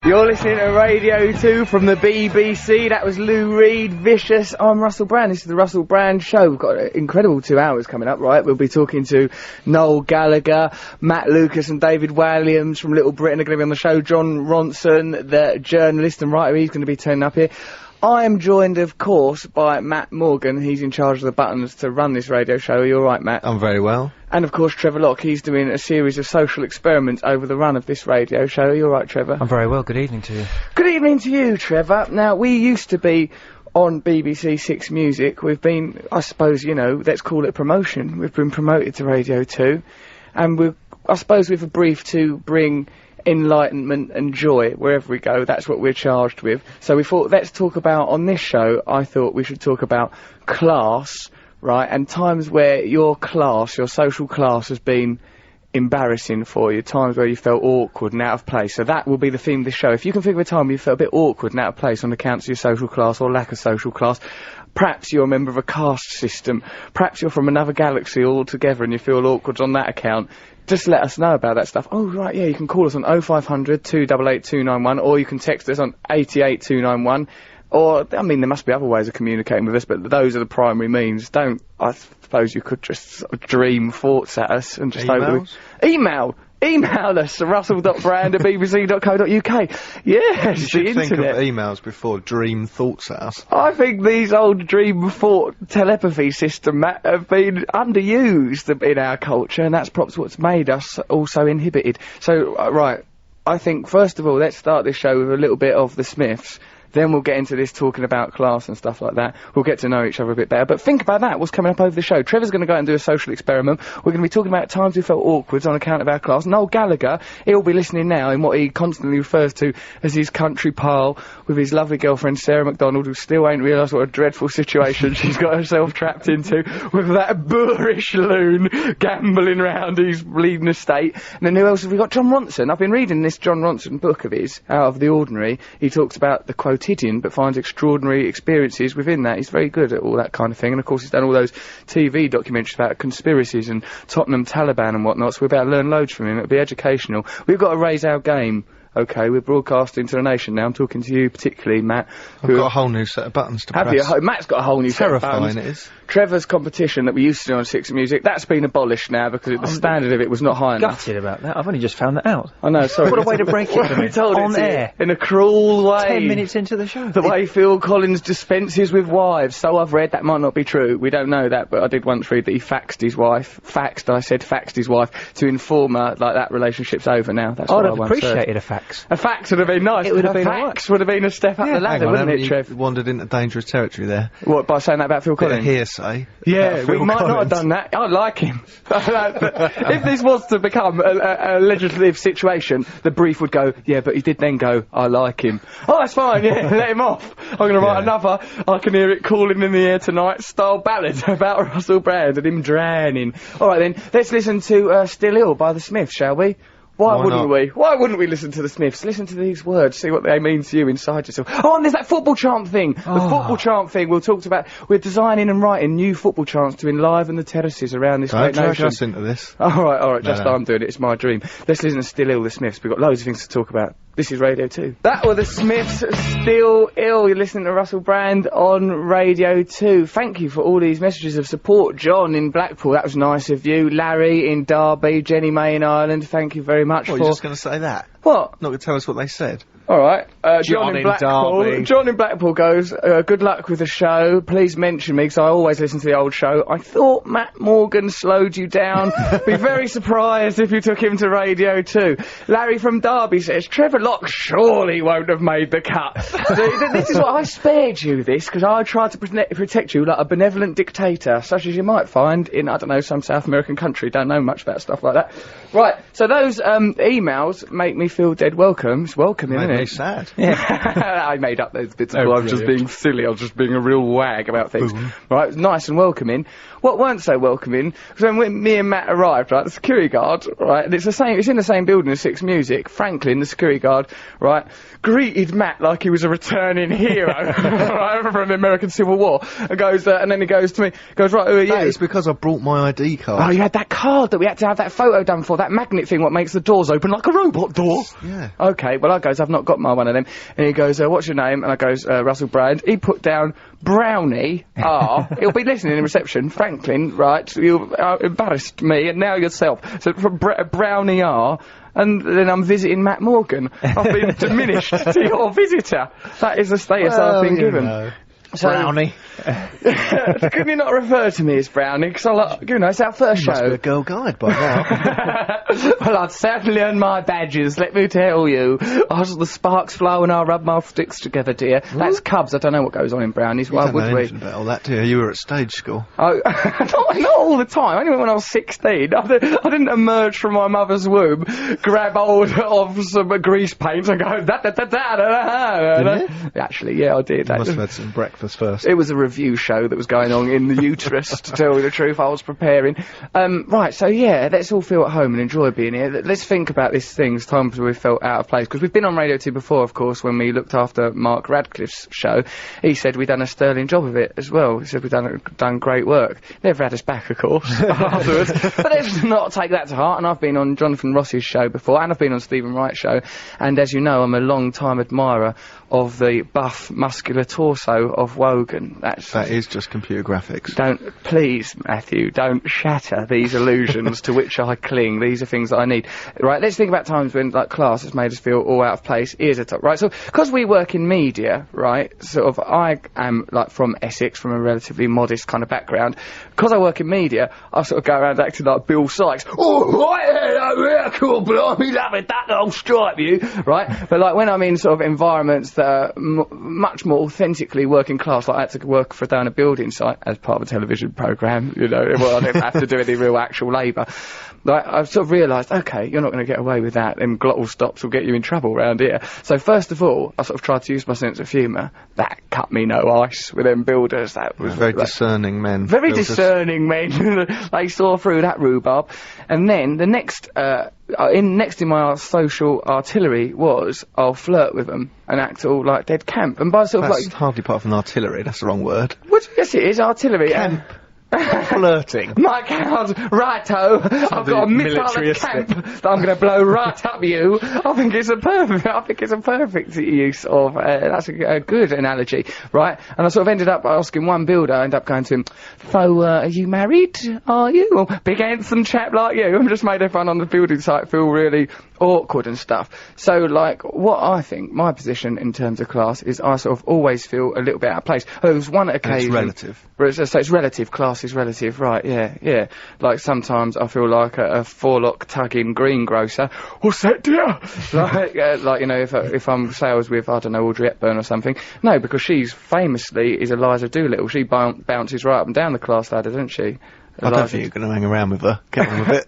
You're listening to Radio 2 from the BBC. That was Lou Reed, Vicious. I'm Russell Brand. This is the Russell Brand Show. We've got an incredible 2 hours coming up, right? We'll be talking to Noel Gallagher, Matt Lucas and David Walliams from Little Britain are going to be on the show. Jon Ronson, the journalist and writer, he's going to be turning up here. I am joined, of course, by Matt Morgan. He's in charge of the buttons to run this radio show. Are you all right, Matt? I'm very well. And, of course, Trevor Locke. He's doing a series of social experiments over the run of this radio show. Are you all right, Trevor? I'm very well. Good evening to you. Good evening to you, Trevor. Now, we used to be on BBC Six Music. We've been, I suppose, you know, let's call it promotion. We've been promoted to Radio 2. And I suppose with a brief to bring enlightenment and joy wherever we go. That's what we're charged with. So we thought, let's talk about, on this show, I thought we should talk about class, right, and times where your class, your social class has been embarrassing for you, times where you felt awkward and out of place. So that will be the theme of this show. If you can think of a time where you felt a bit awkward and out of place on account of your social class or lack of social class, perhaps you're a member of a caste system, perhaps you're from another galaxy altogether and you feel awkward on that account, just let us know about that stuff. Oh, right, yeah, you can call us on 0500 288 291, or you can text us on 88291, or, I mean, there must be other ways of communicating with us, but those are the primary means. I suppose you could just sort of dream thoughts at us and just hope that Email us, russell.brand@bbc.co.uk. Yes, you should the think internet. of emails before dream thoughts at us. I think these old dream thought telepathy system, Matt, have been underused in our culture, and that's perhaps what's made us also inhibited. So, right, I think, first of all, let's start this show with a little bit of the Smiths. Then we'll get into this talking about class and stuff like that. We'll get to know each other a bit better. But think about that, what's coming up over the show. Trevor's going to go out and do a social experiment. We're going to be talking about times we felt awkward on account of our class. Noel Gallagher, he'll be listening now in what he constantly refers to as his country pile with his lovely girlfriend Sarah McDonald, who still ain't realised what a dreadful situation she's got herself trapped into with that boorish loon gambling round his bleeding estate. And then who else have we got? Jon Ronson. I've been reading this Jon Ronson book of his, Out of the Ordinary. He talks about the quotidian, but finds extraordinary experiences within that. He's very good at all that kind of thing, and of course he's done all those TV documentaries about conspiracies and Tottenham Taliban and whatnot, so we're about to learn loads from him. It'll be educational. We've got to raise our game. Okay, we're broadcasting to the nation now. I'm talking to you particularly, Matt. I've got a whole new set of buttons to press. Have you? Matt's got a whole new set of buttons. Terrifying it is. Trevor's competition that we used to do on Six Music, that's been abolished now because the standard of it was not high enough. Gutted about that. I've only just found that out. I know, sorry. What a way to break it to me. We told on it to air. you in a cruel way. 10 minutes into the show. The way Phil Collins dispenses with wives. So I've read. That might not be true. We don't know that, but I did once read that he faxed his wife. Faxed his wife to inform her, like, that relationship's over now. That's what I I'd have once heard. appreciated a fax. A fax would have been nice. It would have been fax would have been a step up the ladder, wouldn't it, Trev? You wandered into dangerous territory there. What, by saying that about Phil Bit of Collins? hearsay. Yeah, about we Phil might not have Collins. done that. I like him. If this was to become a legislative situation, the brief would go, yeah, but he did then go, I like him. Oh, that's fine, yeah, let him off. I'm going to write another I Can Hear It Calling in the Air Tonight style ballad about Russell Brand and him drowning. All right, then, let's listen to Still Ill by the Smiths, shall we? Why wouldn't we? Why wouldn't we listen to the Smiths? Listen to these words, see what they mean to you inside yourself. Oh, and there's that football chant thing! The football chant thing we'll talk about. We're designing and writing new football chants to enliven the terraces around this great Don't nation. drag us into this. Alright, I'm doing it, it's my dream. Let's listen to Still Ill, the Smiths. We've got loads of things to talk about. This is Radio 2. That were the Smiths, Still Ill. You're listening to Russell Brand on Radio 2. Thank you for all these messages of support. John in Blackpool, that was nice of you. Larry in Derby, Jenny May in Ireland, thank you very much What, for... you're just going to say that? What? Not going to tell us what they said? Alright, John John in in Blackpool. Derby. John in Blackpool goes, good luck with the show. Please mention me, because I always listen to the old show. I thought Matt Morgan slowed you down. Be very surprised if you took him to Radio 2. Larry from Derby says, Trevor Locke surely won't have made the cut. So, this is what I spared you this, because I tried to protect you like a benevolent dictator, such as you might find in, I don't know, some South American country. Don't know much about stuff like that. Right, so those emails make me feel dead welcome. It's welcoming, isn't it? Made me sad. I made up those bits. I was just being silly. I was just being a real wag about things. Right, it was nice and welcoming. What weren't so welcoming was when me and Matt arrived, right, the security guard, right, and it's in the same building as Six Music. Franklin, the security guard, right, greeted Matt like he was a returning hero, right, from the American Civil War, and goes, and then he goes to me, goes, right, who are you? That is because I brought my ID card. Oh, you had that card that we had to have that photo done for, that magnet thing what makes the doors open like a robot door. Yeah. Okay, well I goes, I've not not got my one of them. And he goes, what's your name? And I goes, Russell Brand. He put down Brownie R. He'll be listening in reception. Franklin, right, you embarrassed me and now yourself. So from Brownie R. And then I'm visiting Matt Morgan. I've been diminished to your visitor. That is the status I've been given. So, Brownie. Can you not refer to me as Brownie? Because I like, you know, it's our first Must be show. a girl guide by now. Well, I'd certainly earned my badges, let me tell you. The sparks flow when I rub my sticks together, dear. That's Cubs. I don't know what goes on in Brownies. Why Don't know would we? anything about all that, do you? You were at stage school. Oh, not all the time. Only when I was 16. I didn't emerge from my mother's womb, grab hold of some grease paint and go da-da-da-da-da-da. Actually, yeah, I did. You must have had some breakfast first. It was a review show that was going on in the uterus, to tell you the truth. I was preparing. Right, so yeah, let's all feel at home and enjoy being here. Let's think about these things, times where we felt out of place. Because we've been on Radio 2 before, of course, when we looked after Mark Radcliffe's show. He said we'd done a sterling job of it as well. He said we'd done great work. Never had us back, of course, afterwards. But let's not take that to heart. And I've been on Jonathan Ross's show before, and I've been on Stephen Wright's show. And as you know, I'm a long-time admirer of the buff, muscular torso of Wogan. That is just computer graphics. Please, Matthew, don't shatter these illusions to which I cling. These are things that I need. Right, let's think about times when, like, class has made us feel all out of place. Here's a top, right? So, because we work in media, right, sort of, I am, like, from Essex, from a relatively modest kind of background. Because I work in media, I sort of go around acting like Bill Sykes. Oh, right, yeah, cool, blimey, love it, that old stripe, you, right? But, like, when I'm in sort of environments that are much more authentically working class, like I had to work for down a building site as part of a television programme, you know, well, I didn't have to do any real actual labour. Like, I've sort of realised, okay, you're not going to get away with that, and glottal stops will get you in trouble round here. So first of all, I sort of tried to use my sense of humour. That cut me no ice with them builders. That was Very discerning men. very builders. discerning men. They saw through that rhubarb. And then the next, next in my social artillery was I'll flirt with them and act all like dead camp. And by sort of That's like, hardly part of an artillery, that's the wrong word. what? Yes, it is artillery. Camp. Flirting. My count, righto. I've got a missile at militaristic. camp that I'm going to blow right up you. I think it's a perfect use of. That's a good analogy, right? And I sort of ended up asking one builder. I ended up going to him. So, are you married? Are you? Well, big handsome chap like you. I've just made everyone on the building site feel really awkward and stuff. So, like, what I think my position in terms of class is, I sort of always feel a little bit out of place. There was one occasion. It's relative. So it's relative. Class is relative, right? Yeah, yeah. Like sometimes I feel like a forelock tugging greengrocer. What's that, dear? like you know, if I'm sales with, I don't know, Audrey Hepburn or something. No, because she's famously is Eliza Doolittle. She bounces right up and down the class ladder, doesn't she? I don't think you're going to hang around with her. Get on with it.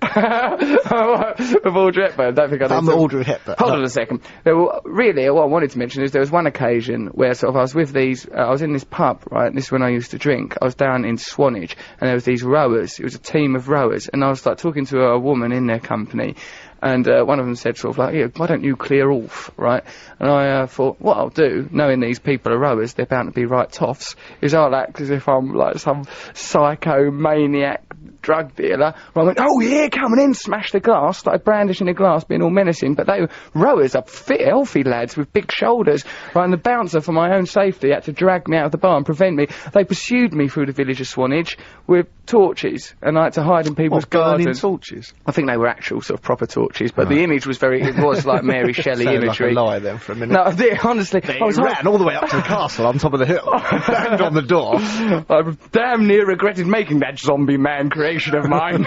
With Audrey Hepburn, I don't think I I'm need to. Audrey Hepburn. Hold on a second. Really, what I wanted to mention is there was one occasion where sort of I was with these, I was in this pub, right, and this is when I used to drink. I was down in Swanage, and there was these rowers. It was a team of rowers, and I was like talking to a woman in their company, and one of them said sort of like, yeah, why don't you clear off, right? And I thought, what I'll do, knowing these people are rowers, they're bound to be right toffs, is I'll act as if I'm like some psycho maniac drug dealer. I went, oh yeah, coming in, smash the glass, started brandishing the glass, being all menacing, but they were rowers, up fit, healthy lads with big shoulders, right, and the bouncer, for my own safety, had to drag me out of the bar and prevent me. They pursued me through the village of Swanage with torches, and I had to hide in people's What, burning gardens. torches? I think they were actual sort of proper torches, but the image was it was like Mary Shelley Sounded imagery. like a lie then for a minute. No, honestly, I was ran all the way up to the castle on top of the hill, banged on the door. I damn near regretted making that zombie man creation of mine.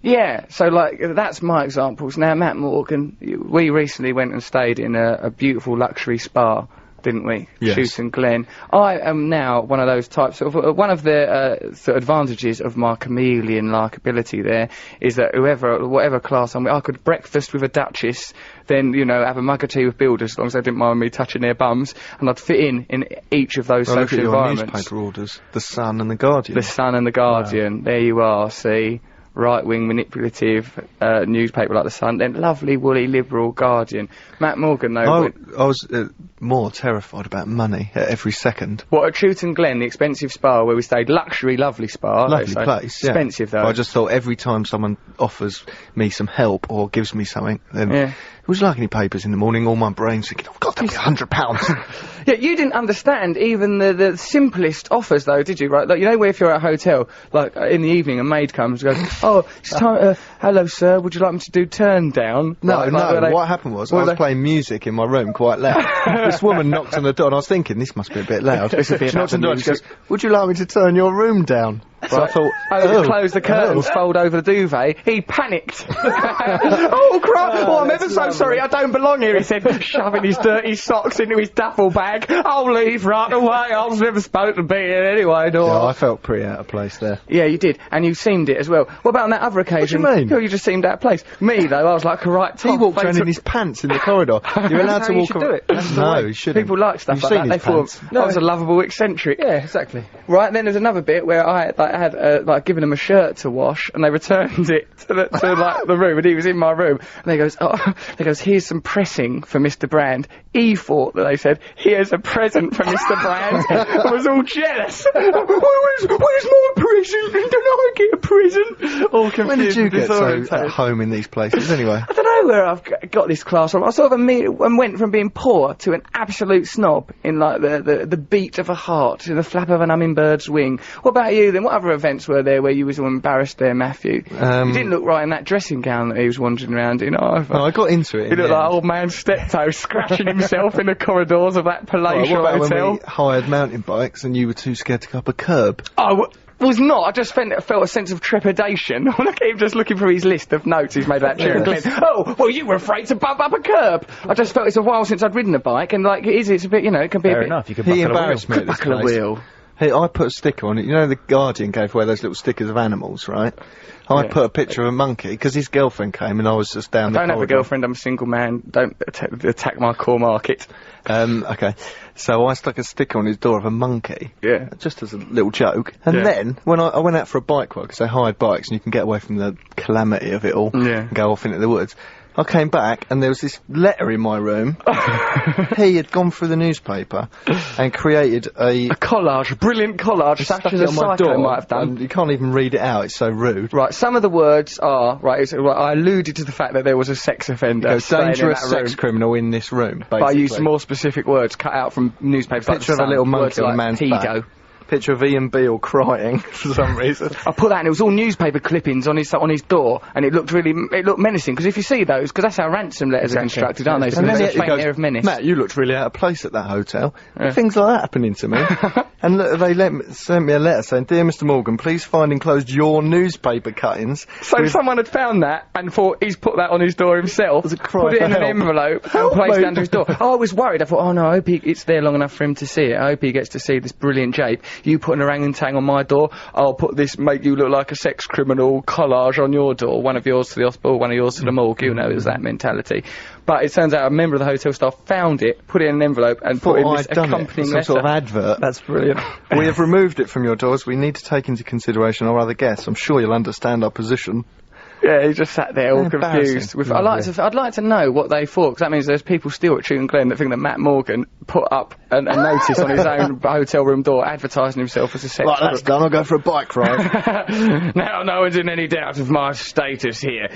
Yeah, so like, that's my examples. Now, Matt Morgan, we recently went and stayed in a beautiful luxury spa, didn't we? Yes. Shooting Glen. I am now one of those types of, one of the sort of advantages of my chameleon-like ability there is that whatever class I'm with, I could breakfast with a duchess, then, you know, have a mug of tea with builders as long as they didn't mind me touching their bums, and I'd fit in each of those Well, look at social your environments. newspaper orders. The Sun and the Guardian. The Sun and the Guardian. There you are, see? Right-wing manipulative newspaper like The Sun, then lovely woolly liberal Guardian. Matt Morgan, though. I was more terrified about money at every second. What, at Chewton Glen, the expensive spa where we stayed, luxury, lovely spa. Lovely so place, yeah. Expensive, though. I just thought every time someone offers me some help or gives me something, then Yeah. It was like any papers in the morning, all my brain's thinking, oh God, that'll be £100. Yeah, you didn't understand even the simplest offers, though, did you? Right? Like, you know, where if you're at a hotel, like in the evening, a maid comes and goes, "Oh, it's time. Hello, sir. Would you like me to do turn down?" No, Like, no, where they- what happened was, I where was they- playing music in my room quite loud. This woman knocked on the door, and I was thinking, this must be a bit loud. This would be She about knocked on the door and she music. goes, would you like me to turn your room down? So I thought, close the curtains, fold over the duvet. He panicked. Oh, crap! Oh, I'm ever so sorry. I don't belong here, he said, shoving his dirty socks into his duffel bag. I'll leave right away. I was never supposed to be here anyway, no. Yeah, I felt pretty out of place there. Yeah, you did, and you seemed it as well. What about on that other occasion? What do you mean? Oh, you just seemed out of place. Me, though, I was like a right top. He walked They around in took- his pants in the corridor. You're allowed That's to how you walk should around. do it. That's the No, way. you shouldn't. People like stuff You've like seen that. They his thought pants. I was a lovable eccentric. Yeah, exactly. Right, then there's another bit where I had given him a shirt to wash, and they returned it to the room, and he was in my room, and they goes, here's some pressing for Mr. Brand. He thought that they said, here's a present for Mr. Brand. I was all jealous. Where's my present? Don't I get a present? All confused. When did you get so disorientated. at home in these places, anyway? I don't know where I've got this class from. I sort of went from being poor to an absolute snob in like the beat of a heart, in the flap of an hummingbird's wing. What about you then? What other events were there where you was all embarrassed there, Matthew? You didn't look right in that dressing gown that he was wandering around in either. No, I got into it. He in looked the like end. old man Steptoe scratching himself in the corridors of that Right, palatial what about hotel. when we hired mountain bikes and you were too scared to go up a curb? Was not. I just felt a sense of trepidation when I kept just looking through his list of notes he's made about Cheer and Glen. Oh, well, you were afraid to bump up a curb. I just felt it's a while since I'd ridden a bike, and like it's a bit, you know, it can be Fair a bit. enough. You could He buckle a wheel. embarrassed me at this Buckle a place. wheel. Hey, I put a sticker on it. You know, the Guardian gave away those little stickers of animals, right? I Yeah. put a picture of a monkey because his girlfriend came and I was just down the Don't have a corridor. girlfriend. I'm a single man. Don't attack my core market. Okay. So I stuck a sticker on his door of a monkey. Yeah. Just as a little joke. And Yeah. then, when I went out for a bike walk, because they hired bikes and you can get away from the calamity of it all, Yeah. and go off into the woods, I came back and there was this letter in my room. He had gone through the newspaper and created a Collage, a brilliant collage, such stuck as it a on my psycho door, might have done. and you can't even read it out, it's so rude. Right, some of the words are right. I alluded to the fact that there was a sex offender. It goes, staying in dangerous that sex room. criminal in this room, But I basically. used more specific words cut out from newspapers. Picture like of a The little Sun, monkey words on a like man's pedo. back. Picture of Ian Beale crying for some reason. I put that, and it was all newspaper clippings on his door, and it looked menacing. Because if you see those, because that's how ransom letters are constructed, aren't they? So And there's then a he faint goes, air of menace. Matt, you looked really out of place at that hotel. Yeah. Things like that happening to me. And look, they sent me a letter saying, Dear Mr Morgan, please find enclosed your newspaper cuttings. So with- someone had found that and thought he's put that on his door himself, As a cry put it for in an help. envelope and Help placed me. it under his door. Oh, I was worried. I thought, oh no, I hope it's there long enough for him to see it. I hope he gets to see this brilliant jape. You put an orangutan on my door, I'll put this make you look like a sex criminal collage on your door. One of yours to the hospital, one of yours to the morgue. You know, it was that mentality. But it turns out a member of the hotel staff found it, put it in an envelope and put in this I'd done it, accompanying some letter. sort of advert. That's brilliant. We have removed it from your doors. We need to take into consideration our other guests. I'm sure you'll understand our position. Yeah, he just sat there all Embarrassing. confused. I'd like to know what they thought, because that means there's people still at Chewton Glen that think that Matt Morgan put up a notice on his own hotel room door advertising himself as a sex Right, that's done. I'll go for a bike ride. Now no one's in any doubt of my status here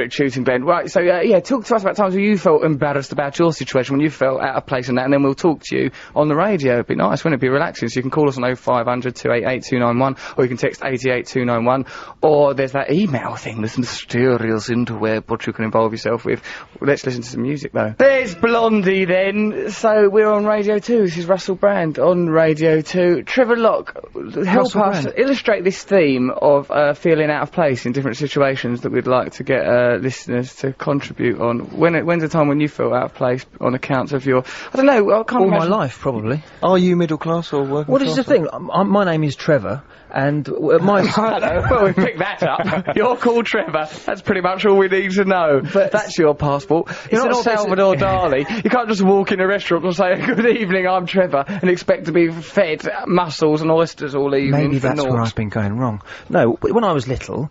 at Chewton Glen. Right, so talk to us about times when you felt embarrassed about your situation, when you felt out of place and that, and then we'll talk to you on the radio. It'd be nice, wouldn't it? Be relaxing. So you can call us on 0500 288 291, or you can text 88291, or there's that email thing, this mysterious interweb, what you can involve yourself with. Let's listen to some music though. There's Blondie then. So we're on Radio 2. This is Russell Brand on Radio 2. Trevor Locke, help Russell us Brand. illustrate this theme of feeling out of place in different situations that we'd like to get listeners to contribute on. When's the time when you feel out of place on account of your, I don't know, I can't All my imagine. life, probably. Are you middle class or working What class? is the thing? My name is Trevor, and my... Well, we picked that up. You're called Trevor. That's pretty much all we need to know. But that's your passport. You're an not obvious- Salvador Dali. You can't just walk in a restaurant and say, "Good evening, I'm Trevor," and expect to be fed mussels and oysters all evening. Maybe for that's where naught. I've been going wrong. No, when I was little,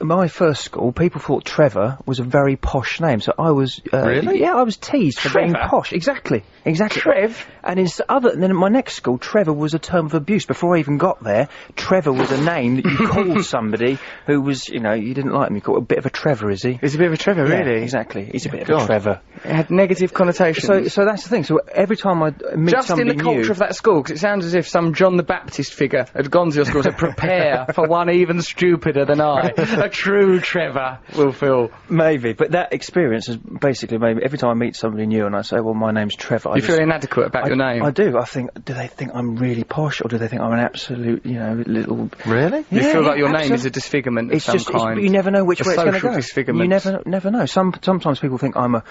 my first school, people thought Trevor was a very posh name, so I was... Really? Yeah, I was teased for being Trevor? posh. Exactly. Trev? And then in my next school, Trevor was a term of abuse. Before I even got there, Trevor was a name that you called somebody who was, you didn't like him. You called a bit of a Trevor, is he? He's a bit of a Trevor, Yeah, really. exactly. He's a bit of God. a Trevor. It had negative connotations. So that's the thing. So every time I meet Just in somebody the culture new... of that school, because it sounds as if some John the Baptist figure had gone to your school to prepare for one even stupider than I. A true Trevor will feel. Maybe, but that experience has basically made me, every time I meet somebody new and I say, well, my name's Trevor, You feel inadequate about your name. I do. I think, do they think I'm really posh, or do they think I'm an absolute, little... Really? You feel like your name absolutely. is a disfigurement of It's some just, kind. you never know which A way it's going to social go. disfigurement. You never know. Sometimes people think I'm a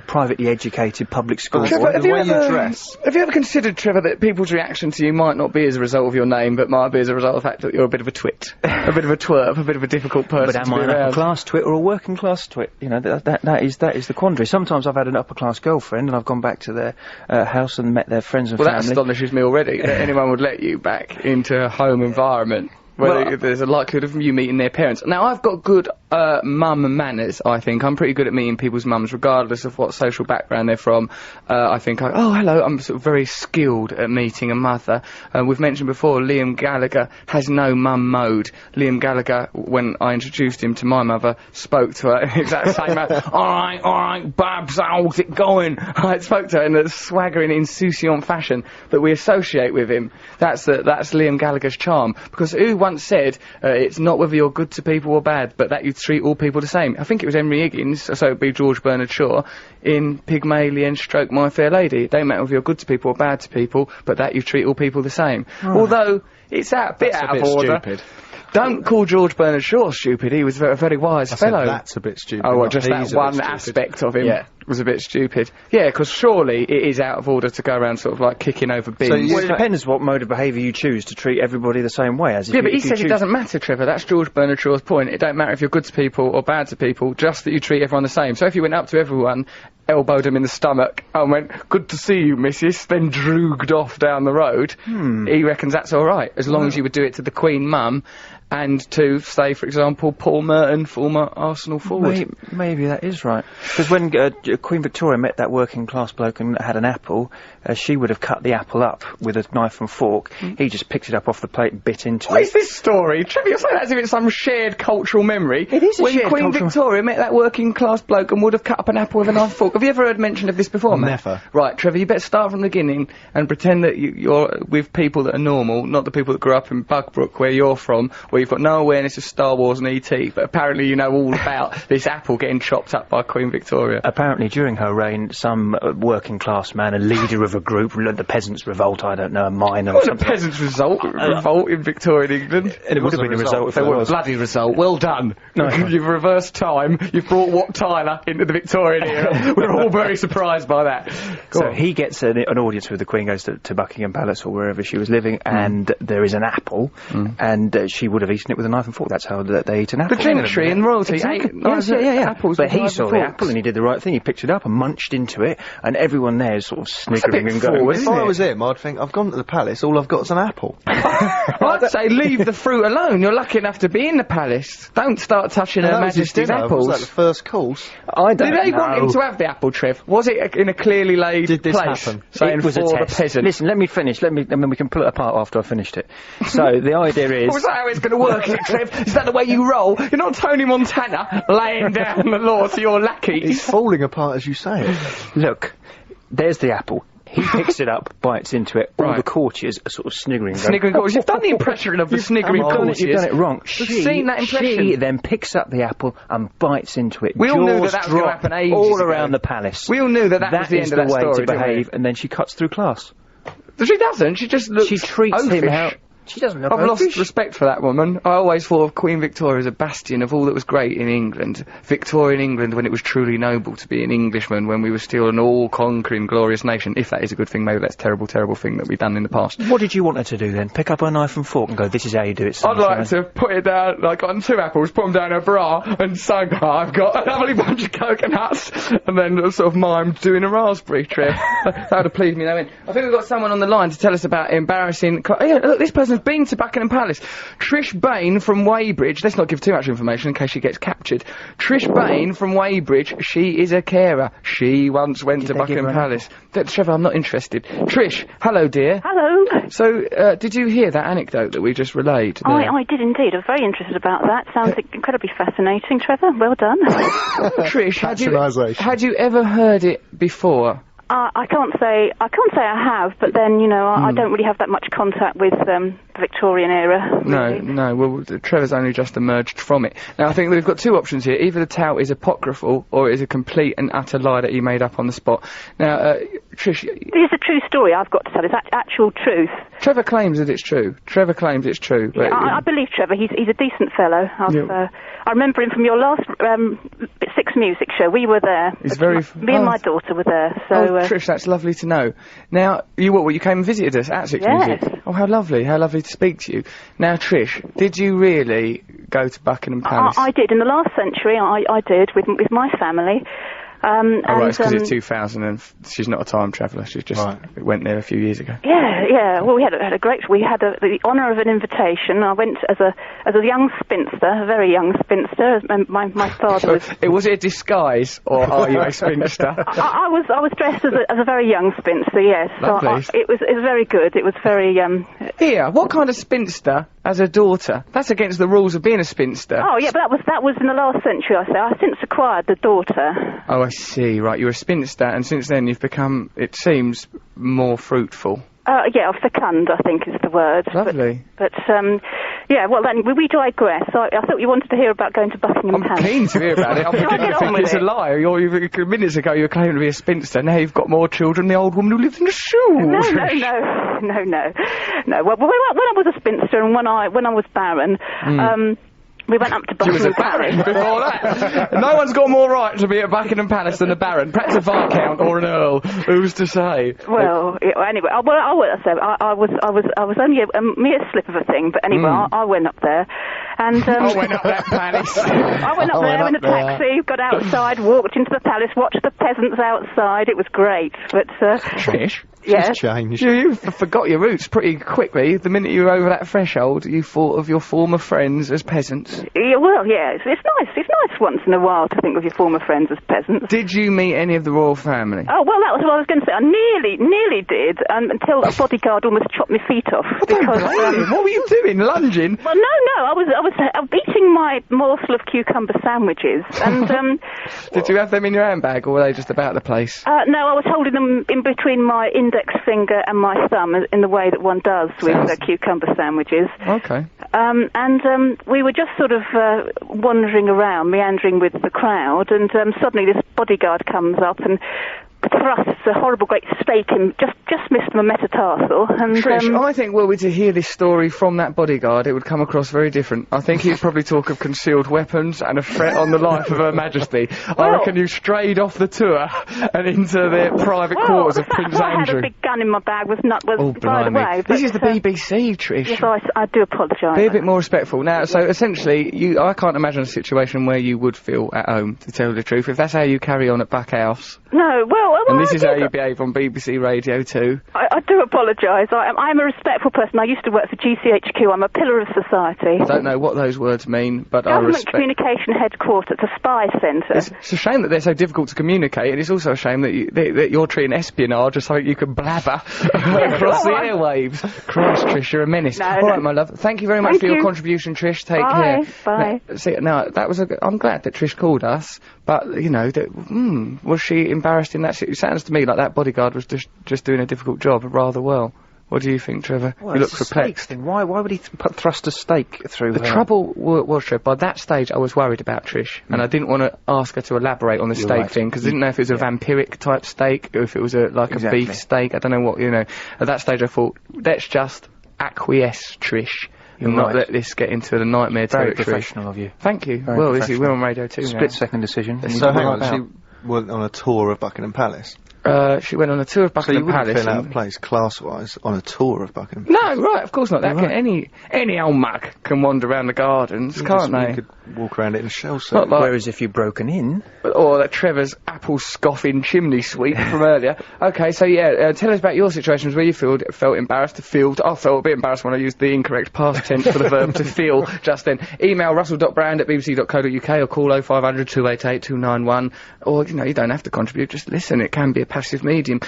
privately educated public school Trevor, boy. have you dress. Have you ever considered, Trevor, that people's reaction to you might not be as a result of your name, but might be as a result of the fact that you're a bit of a twit, a bit of a twerp, a bit of a difficult person But am to be I an around? upper class twit or a working class twit? That is the quandary. Sometimes I've had an upper class girlfriend and I've gone back to their house and met their friends and Well, that family. astonishes me already, that anyone would let you back into a home environment where Well, there's a likelihood of you meeting their parents. Now, I've got good mum manners, I think. I'm pretty good at meeting people's mums, regardless of what social background they're from. I think, hello, I'm sort of very skilled at meeting a mother. We've mentioned before, Liam Gallagher has no mum mode. Liam Gallagher, when I introduced him to my mother, spoke to her in the exact same manner. All right, Babs, how's it going? I spoke to her in a swaggering, insouciant fashion that we associate with him. That's Liam Gallagher's charm. Because who once said, it's not whether you're good to people or bad, but that you treat all people the same. I think it was Henry Higgins, so it'd be George Bernard Shaw, in Pygmalion Stroke My Fair Lady. It don't matter whether you're good to people or bad to people, but that you treat all people the same. Although, it's that bit out of order. Stupid. Don't call George Bernard Shaw stupid, he was a very wise I said fellow. that's a bit stupid. Oh, well, not just he's that a bit one stupid. aspect of him Yeah. was a bit stupid. Yeah, because surely it is out of order to go around sort of like kicking over bins. you- Well, it depends what mode of behaviour you choose to treat everybody the same way. As if Yeah, you, but he if you says it choose- doesn't matter, Trevor. That's George Bernard Shaw's point. It don't matter if you're good to people or bad to people, just that you treat everyone the same. So if you went up to everyone, elbowed him in the stomach, and went, "Good to see you, missus," then drooged off down the road, he reckons that's alright, as long as you would do it to the Queen Mum, and to, say, for example, Paul Merton, former Arsenal forward. Maybe that is right. Because when Queen Victoria met that working class bloke and had an apple, she would have cut the apple up with a knife and fork. He just picked it up off the plate and bit into What it. is this story? Trevor, you're saying that as if it's some shared cultural memory. It is a when shared Queen cultural- Victoria met that working class bloke and would have cut up an apple with a knife and fork. Have you ever heard mention of this before, Matt? Never. Right, Trevor, you better start from the beginning and pretend that you're with people that are normal, not the people that grew up in Bugbrook, where you're from, where you've got no awareness of Star Wars and E.T., but apparently you know all about this apple getting chopped up by Queen Victoria. Apparently, during her reign, some working class man, a leader of a group, the Peasants' Revolt, I don't know, a miner or What a something. peasants' revolt in Victorian England. And it would have been a result if They it were a was. bloody result. Well done. Nice one. You've reversed time. You've brought Wat Tyler into the Victorian era. We're all very surprised by that. Go So on. he gets an audience with the Queen, goes to Buckingham Palace or wherever she was living, and there is an apple, and she would have eaten it with a knife and fork. That's how they eat an apple. The gentry and royalty Exactly. ate Yes, yeah. apples But with he knives saw and the forks. apple and he did the right thing. He picked it up and munched into it, and everyone there is sort of sniggering bit and going, forward, If isn't I it? was him, I'd think, I've gone to the palace, all I've got is an apple. I'd say leave the fruit alone. You're lucky enough to be in the palace. Don't start touching Her That was his Majesty's dinner. apples. Was that the first course? I don't Did they know. want him to have the apple, Trev? Was it in a clearly laid Did this place? happen? Saying It was for a the test. peasant. Listen, let me finish. And then we can pull it apart after I finished it. So the idea is... Was that how it's going to work, is it, Trev? Is that the way you roll? You're not Tony Montana laying down the law to your lackeys. It's falling apart as you say it. Look, there's the apple. He picks it up, bites into it. All Right. the courtiers are sort of sniggering. going, Sniggering courtiers. You've done the impression of the sniggering You've done courtiers. it, you've done it wrong. We've seen that impression. She then picks up the apple and bites into it. We all knew that Jaws that was gonna drop happen ages all ago. around the palace. We all knew that was the is end of that the way story, to didn't we? behave, and then she cuts through class. She doesn't. She just looks She treats him oafish. how... She doesn't look I've lost oafish. respect for that woman. I always thought of Queen Victoria as a bastion of all that was great in England. Victorian England, when it was truly noble to be an Englishman, when we were still an all-conquering, glorious nation. If that is a good thing, maybe that's a terrible, terrible thing that we've done in the past. What did you want her to do then? Pick up her knife and fork and go, this is how you do it, I'd like sunshine. to put it down, like on 2 apples, put them down her bra, and say, I've got a lovely bunch of coconuts, and then sort of mime doing a raspberry trip. That would have pleased me no end. I think we've got someone on the line to tell us about embarrassing... Yeah, look, this person person's been to Buckingham Palace. Trish Bain from Weybridge. Let's not give too much information in case she gets captured. Trish Bain from Weybridge. She is a carer. She once went to Buckingham Palace. Trevor, I'm not interested. Trish, hello, dear. Hello. So, did you hear that anecdote that we just relayed? there? I did indeed. I'm very interested about that. Sounds incredibly fascinating, Trevor. Well done. Trish, Patronisation. had you ever heard it before? I can't say I have, but then, you know, I don't really have that much contact with the Victorian era. Really. No. Well, Trevor's only just emerged from it. Now, I think we've got two options here. Either the tale is apocryphal, or it is a complete and utter lie that he made up on the spot. Now, Trish... This is a true story I've got to tell. It's actual truth. Trevor claims that it's true. But Yeah, I believe Trevor. He's a decent fellow. I remember him from your last Six Music show. We were there. He's very... Me and my daughter were there, so... Trish, that's lovely to know. Now, you came and visited us at Six Music? Oh, how lovely to speak to you. Now, Trish, did you really go to Buckingham Palace? I did. In the last century, I did, with my family. Right, because it's 2000 and she's not a time traveller, she's just went there a few years ago. Yeah. Well, we had the honour of an invitation. I went as a young spinster, a very young spinster. My father was... Was it a disguise, or are you a spinster? I was dressed as a very young spinster, yes. Lovely. So it was very good. It was very... Here, what kind of spinster as a daughter? That's against the rules of being a spinster. Oh, yeah, but that was in the last century, I say. I since acquired the daughter. Oh, I see, right. You're a spinster, and since then you've become, it seems, more fruitful. Yeah, fecund, I think is the word. Lovely. But yeah, well then, we digress. I thought you wanted to hear about going to Buckingham Palace. I'm keen to hear about it. I'm beginning to think it's a lie. Minutes ago you were claiming to be a spinster, now you've got more children than the old woman who lived in the shoe. No. Well, when I was a spinster and when I was Baron, we went up to Buckingham Palace. Before that. No one's got more right to be at Buckingham Palace than a Baron. Perhaps a Viscount or an Earl. Who's to say? Well, anyway, I was only a mere slip of a thing, but anyway, I went up there. And, I went up that palace. I went up there in a taxi, got outside, walked into the palace, watched the peasants outside. It was great, but... Trish? Yes? Changed. You forgot your roots pretty quickly. The minute you were over that threshold, you thought of your former friends as peasants. Yeah, well, yeah, it's nice. It's nice once in a while to think of your former friends as peasants. Did you meet any of the royal family? Oh, well, that was what I was going to say. I nearly did, until a bodyguard almost chopped my feet off. What were you doing? Lunging? Well, no, I was eating my morsel of cucumber sandwiches, and Did you have them in your handbag, or were they just about the place? no, I was holding them in between my index finger and my thumb, in the way that one does with cucumber sandwiches. Okay. And we were just sort of wandering around, meandering with the crowd, and suddenly this bodyguard comes up and thrusts a horrible great stake in, just missed my metatarsal. And Trish, I think were we to hear this story from that bodyguard, it would come across very different. I think he'd probably talk of concealed weapons and a threat on the life of Her Majesty. I reckon you strayed off the tour and into the private quarters of Prince Andrew. I had a big gun in my bag was by the way. This is the BBC, Trish. Yes, I do apologise. Be a bit more respectful. Now, so essentially, I can't imagine a situation where you would feel at home, to tell the truth, if that's how you carry on at Buck House. No, well, and this is how you behave on BBC Radio 2. I do apologise. I'm a respectful person. I used to work for GCHQ. I'm a pillar of society. I don't know what those words mean, but I Government respect... Communication Headquarters, a spy centre. It's a shame that they're so difficult to communicate, and it's also a shame that you're treating espionage as something you can blabber across the airwaves. Christ, Trish, you're a menace. No, All right, my love. Thank you very much for your contribution, Trish. Take care. Bye. Now, that was I'm glad that Trish called us, but, you know, was she embarrassed in that situation? It sounds to me like that bodyguard was just doing a difficult job rather well. What do you think, Trevor? Well, you look perplexed. Thing. Why would he thrust a stake through the her? trouble was, Trevor, by that stage I was worried about Trish, and I didn't want to ask her to elaborate on the stake thing, because I didn't know if it was a vampiric type steak, or if it was a beef steak. I don't know what, you know. At that stage I thought, let's just acquiesce, Trish. And not let this get into the nightmare territory. Very professional of you. Thank you. Well, we're on Radio 2 now. Split-second decision. So hang on, she went on a tour of Buckingham Palace? She went on a tour of So you Buckingham wouldn't Palace. feel out and- of place class-wise on a tour of Buckingham. No, right, of course not. That Right. can, any old mug can wander around the gardens, can't You they? could walk around it in a shell suit. Not like- Whereas if you'd broken in, Or that Trevor's apple scoffing chimney sweep from earlier. Okay, so yeah, tell us about your situations where you felt embarrassed to feel. I felt a bit embarrassed when I used the incorrect past tense for the verb to feel just then. Email russell.brand@bbc.co.uk or call 0500 288 291. Or, you know, you don't have to contribute, just listen. It can be a passive medium.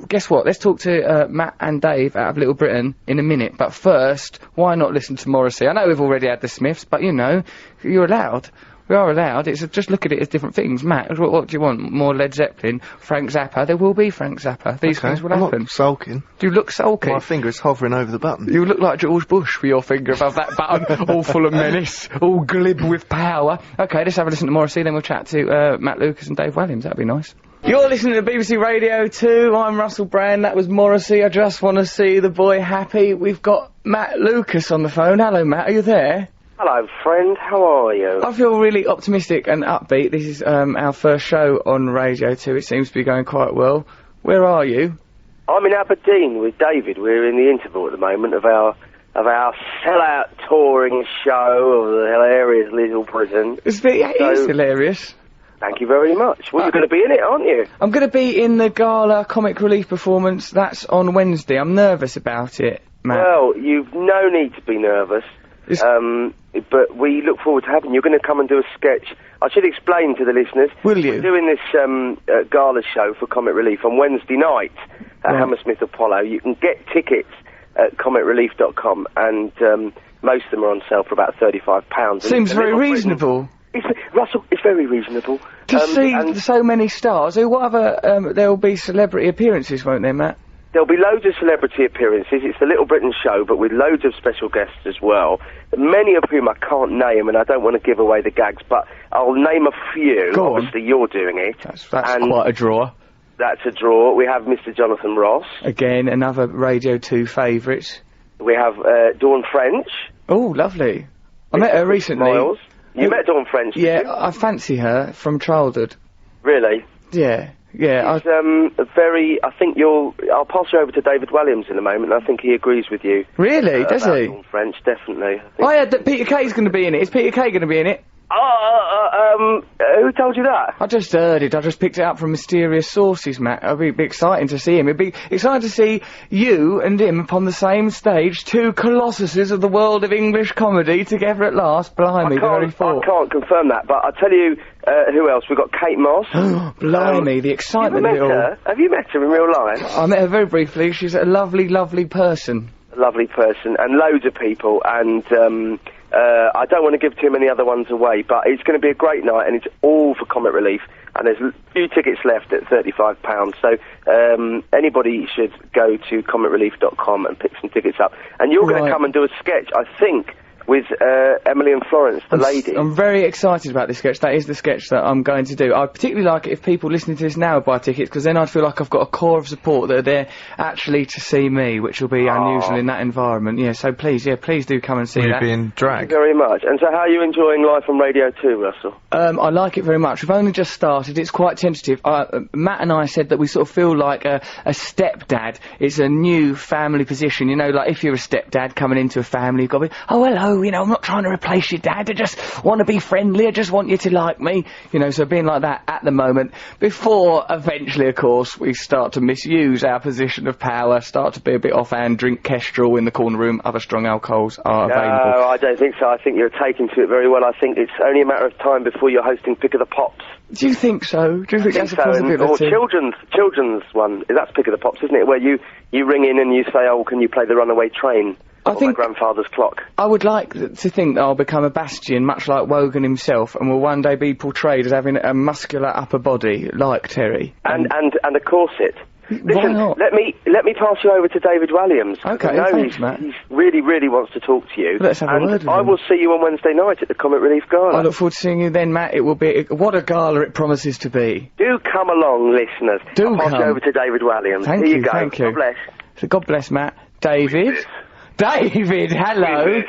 Guess what? Let's talk to Matt and Dave out of Little Britain in a minute. But first, why not listen to Morrissey? I know we've already had the Smiths, but, you know, you're allowed. We are allowed. It's just look at it as different things. Matt, what do you want? More Led Zeppelin? Frank Zappa? There will be Frank Zappa. These things will I'm happen. not sulking. Do you look sulky? My finger is hovering over the button. You look like George Bush with your finger above that button, all full of menace, all glib with power. Okay, let's have a listen to Morrissey, then we'll chat to Matt Lucas and Dave Williams. That'd be nice. You're listening to BBC Radio 2. I'm Russell Brand. That was Morrissey. I just want to see the boy happy. We've got Matt Lucas on the phone. Hello, Matt. Are you there? Hello, friend. How are you? I feel really optimistic and upbeat. This is our first show on Radio 2. It seems to be going quite well. Where are you? I'm in Aberdeen with David. We're in the interval at the moment of our sellout touring show of the hilarious Little Britain. It is hilarious. Thank you very much. Well, you're going to be in it, aren't you? I'm going to be in the Gala comic relief performance. That's on Wednesday. I'm nervous about it, Matt. Well, you've no need to be nervous. But we look forward to having you. You're going to come and do a sketch. I should explain to the listeners. Will you? We're doing this gala show for Comic Relief on Wednesday night at Right. Hammersmith Apollo. You can get tickets at comicrelief.com, and most of them are on sale for about £35. Seems And very Little Britain- reasonable. Russell, it's very reasonable. To see and so many stars. What other, there will be celebrity appearances, won't there, Matt? there'll be loads of celebrity appearances. It's the Little Britain show, but with loads of special guests as well, many of whom I can't name, and I don't want to give away the gags, but I'll name a few. Go on. Obviously, you're doing it. That's And quite a draw. That's a draw. We have Mr. Jonathan Ross. Again, another Radio 2 favourite. We have Dawn French. Oh, lovely. I met her recently. Miles. You met Dawn French, did Yeah, you? I fancy her from childhood. Really? Yeah, yeah. She's I think I'll pass you over to David Williams in a moment, and I think he agrees with you. Really? Does about he? Dawn French, definitely. I think. I heard that Peter Kay's going to be in it. Is Peter Kay going to be in it? Who told you that? I just heard it. I just picked it up from mysterious sources, Matt. It'd be exciting to see him. It'd be exciting to see you and him upon the same stage, two colossuses of the world of English comedy together at last. Blimey, the very I thought. can't confirm that, but I'll tell you who else. We've got Kate Moss. Blimey, the Have you excitement met of it all. her? Have you met her in real life? I met her very briefly. She's a lovely, lovely person. Lovely person, and loads of people, and I don't want to give too many other ones away, but it's going to be a great night, and it's all for Comic Relief, and there's a few tickets left at £35, so anybody should go to comicrelief.com and pick some tickets up. And you're going Right. to come and do a sketch, I think, with Emily and Florence, the lady. I'm very excited about this sketch. That is the sketch that I'm going to do. I'd particularly like it if people listening to this now buy tickets, because then I'd feel like I've got a core of support that are there actually to see me, which will be unusual in that environment. Yeah, so please do come and see Will you that. be in Thank drag? you very much. And so how are you enjoying life on Radio 2, Russell? I like it very much. We've only just started. It's quite tentative. Matt and I said that we sort of feel like a stepdad. It's a new family position. You know, like if you're a stepdad coming into a family, you've got to be, oh, hello, you know, I'm not trying to replace your dad. I just want to be friendly. I just want you to like me. You know, so being like that at the moment, before eventually, of course, we start to misuse our position of power, start to be a bit offhand, drink Kestrel in the corner room, other strong alcohols are available. No, I don't think so. I think you're taking to it very well. I think it's only a matter of time before you're hosting Pick of the Pops. Do you think so? Do you think that's a Or possibility? children's one. That's Pick of the Pops, isn't it? Where you ring in and you say, oh, can you play the Runaway Train? I on think- my grandfather's clock. I would like to think that I'll become a bastion, much like Wogan himself, and will one day be portrayed as having a muscular upper body, like Terry. And a corset. Listen, not? let me pass you over to David Williams. Okay, I know thanks, Matt. He really wants to talk to you. Let's have a and word with I him. will see you on Wednesday night at the Comic Relief Gala. I look forward to seeing you then, Matt. It will be... what a gala it promises to be. Do come along, listeners. Do I'll pass come. you over to David Williams. Thank Here you, go. thank you. God bless. So God bless, Matt. David? David, hello.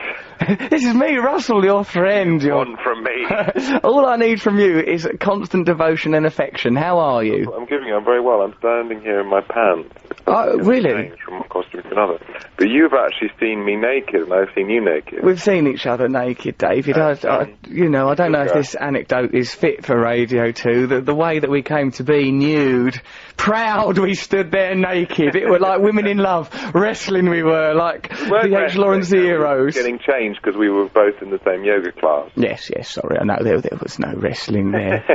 This is me, Russell, your friend. One from me. All I need from you is constant devotion and affection. How are you? I'm giving you. I'm very well. I'm standing here in my pants. Oh, really? Change from one costume to another. But you've actually seen me naked, and I've seen you naked. We've seen each other naked, David. I don't know if this anecdote is fit for Radio 2. The way that we came to be, nude, proud, we stood there naked. It were like women in love, wrestling we were, like the H. Lawrence heroes. Getting changed because we were both in the same yoga class. Yes, sorry, I know there was no wrestling there.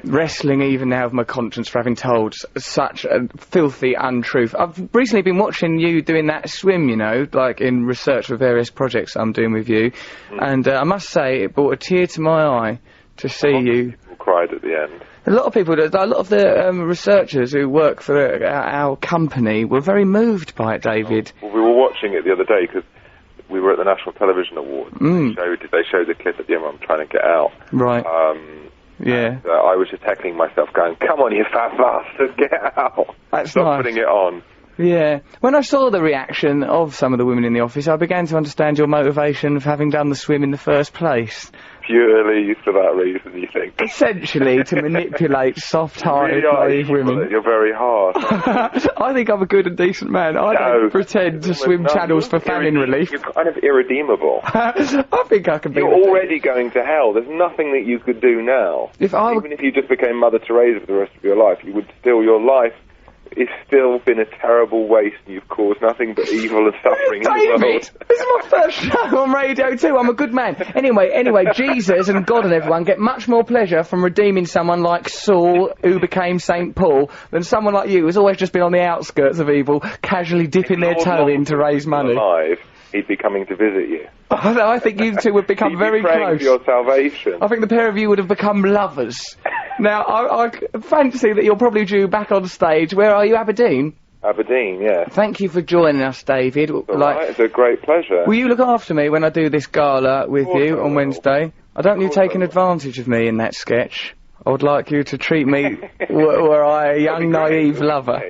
Wrestling even now of my conscience for having told such a filthy untruth. I've recently been watching you doing that swim, you know, like in research for various projects I'm doing with you, and I must say it brought a tear to my eye to see you. People cried at the end. A lot of the researchers who work for our company were very moved by it, David. Well, we were watching it the other day because we were at the National Television Awards. They showed the clip at the end where I'm trying to get out. Right. Yeah. And, I was just heckling myself, going, "Come on, you fat bastard, get out! That's Stop nice. putting it on." Yeah. When I saw the reaction of some of the women in the office, I began to understand your motivation of having done the swim in the first place. Purely for that reason, you think? Essentially, to manipulate soft-hearted, naive women. You're very hard. I think I'm a good and decent man. I don't pretend to swim channels for famine relief. You're kind of irredeemable. I think I can be. You're already going to hell. There's nothing that you could do now. Even if you just became Mother Teresa for the rest of your life, your life it's still been a terrible waste, and you've caused nothing but evil and suffering in the world. This is my first show on Radio 2. I'm a good man. Anyway, Jesus and God and everyone get much more pleasure from redeeming someone like Saul, who became St. Paul, than someone like you, who's always just been on the outskirts of evil, casually dipping their toe in to raise money. Alive, he'd be coming to visit you. I think you two would become very close. For your salvation. I think the pair of you would have become lovers. Now, I fancy that you're probably due back on stage. Where are you, Aberdeen? Aberdeen, yeah. Thank you for joining us, David. It's a great pleasure. Will you look after me when I do this gala with you on Wednesday? I don't want you taking advantage of me in that sketch. I would like you to treat me were I a young, naive lover.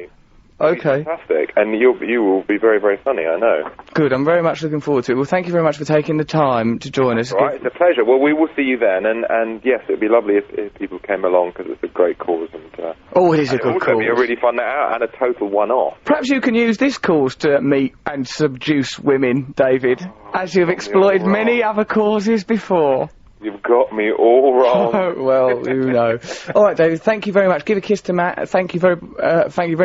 Okay. Fantastic. And you will be very, very funny, I know. Good, I'm very much looking forward to it. Well, thank you very much for taking the time to join us. Right, it's a pleasure. Well, we will see you then, and yes, it would be lovely if people came along, because it's a great cause. And it is a good cause. It would be a really fun night out, and a total one-off. Perhaps you can use this cause to meet and subduce women, David, as you've exploited many other causes before. You've got me all wrong. Well, you know. All right, David. Thank you very much. Give a kiss to Matt. Thank you very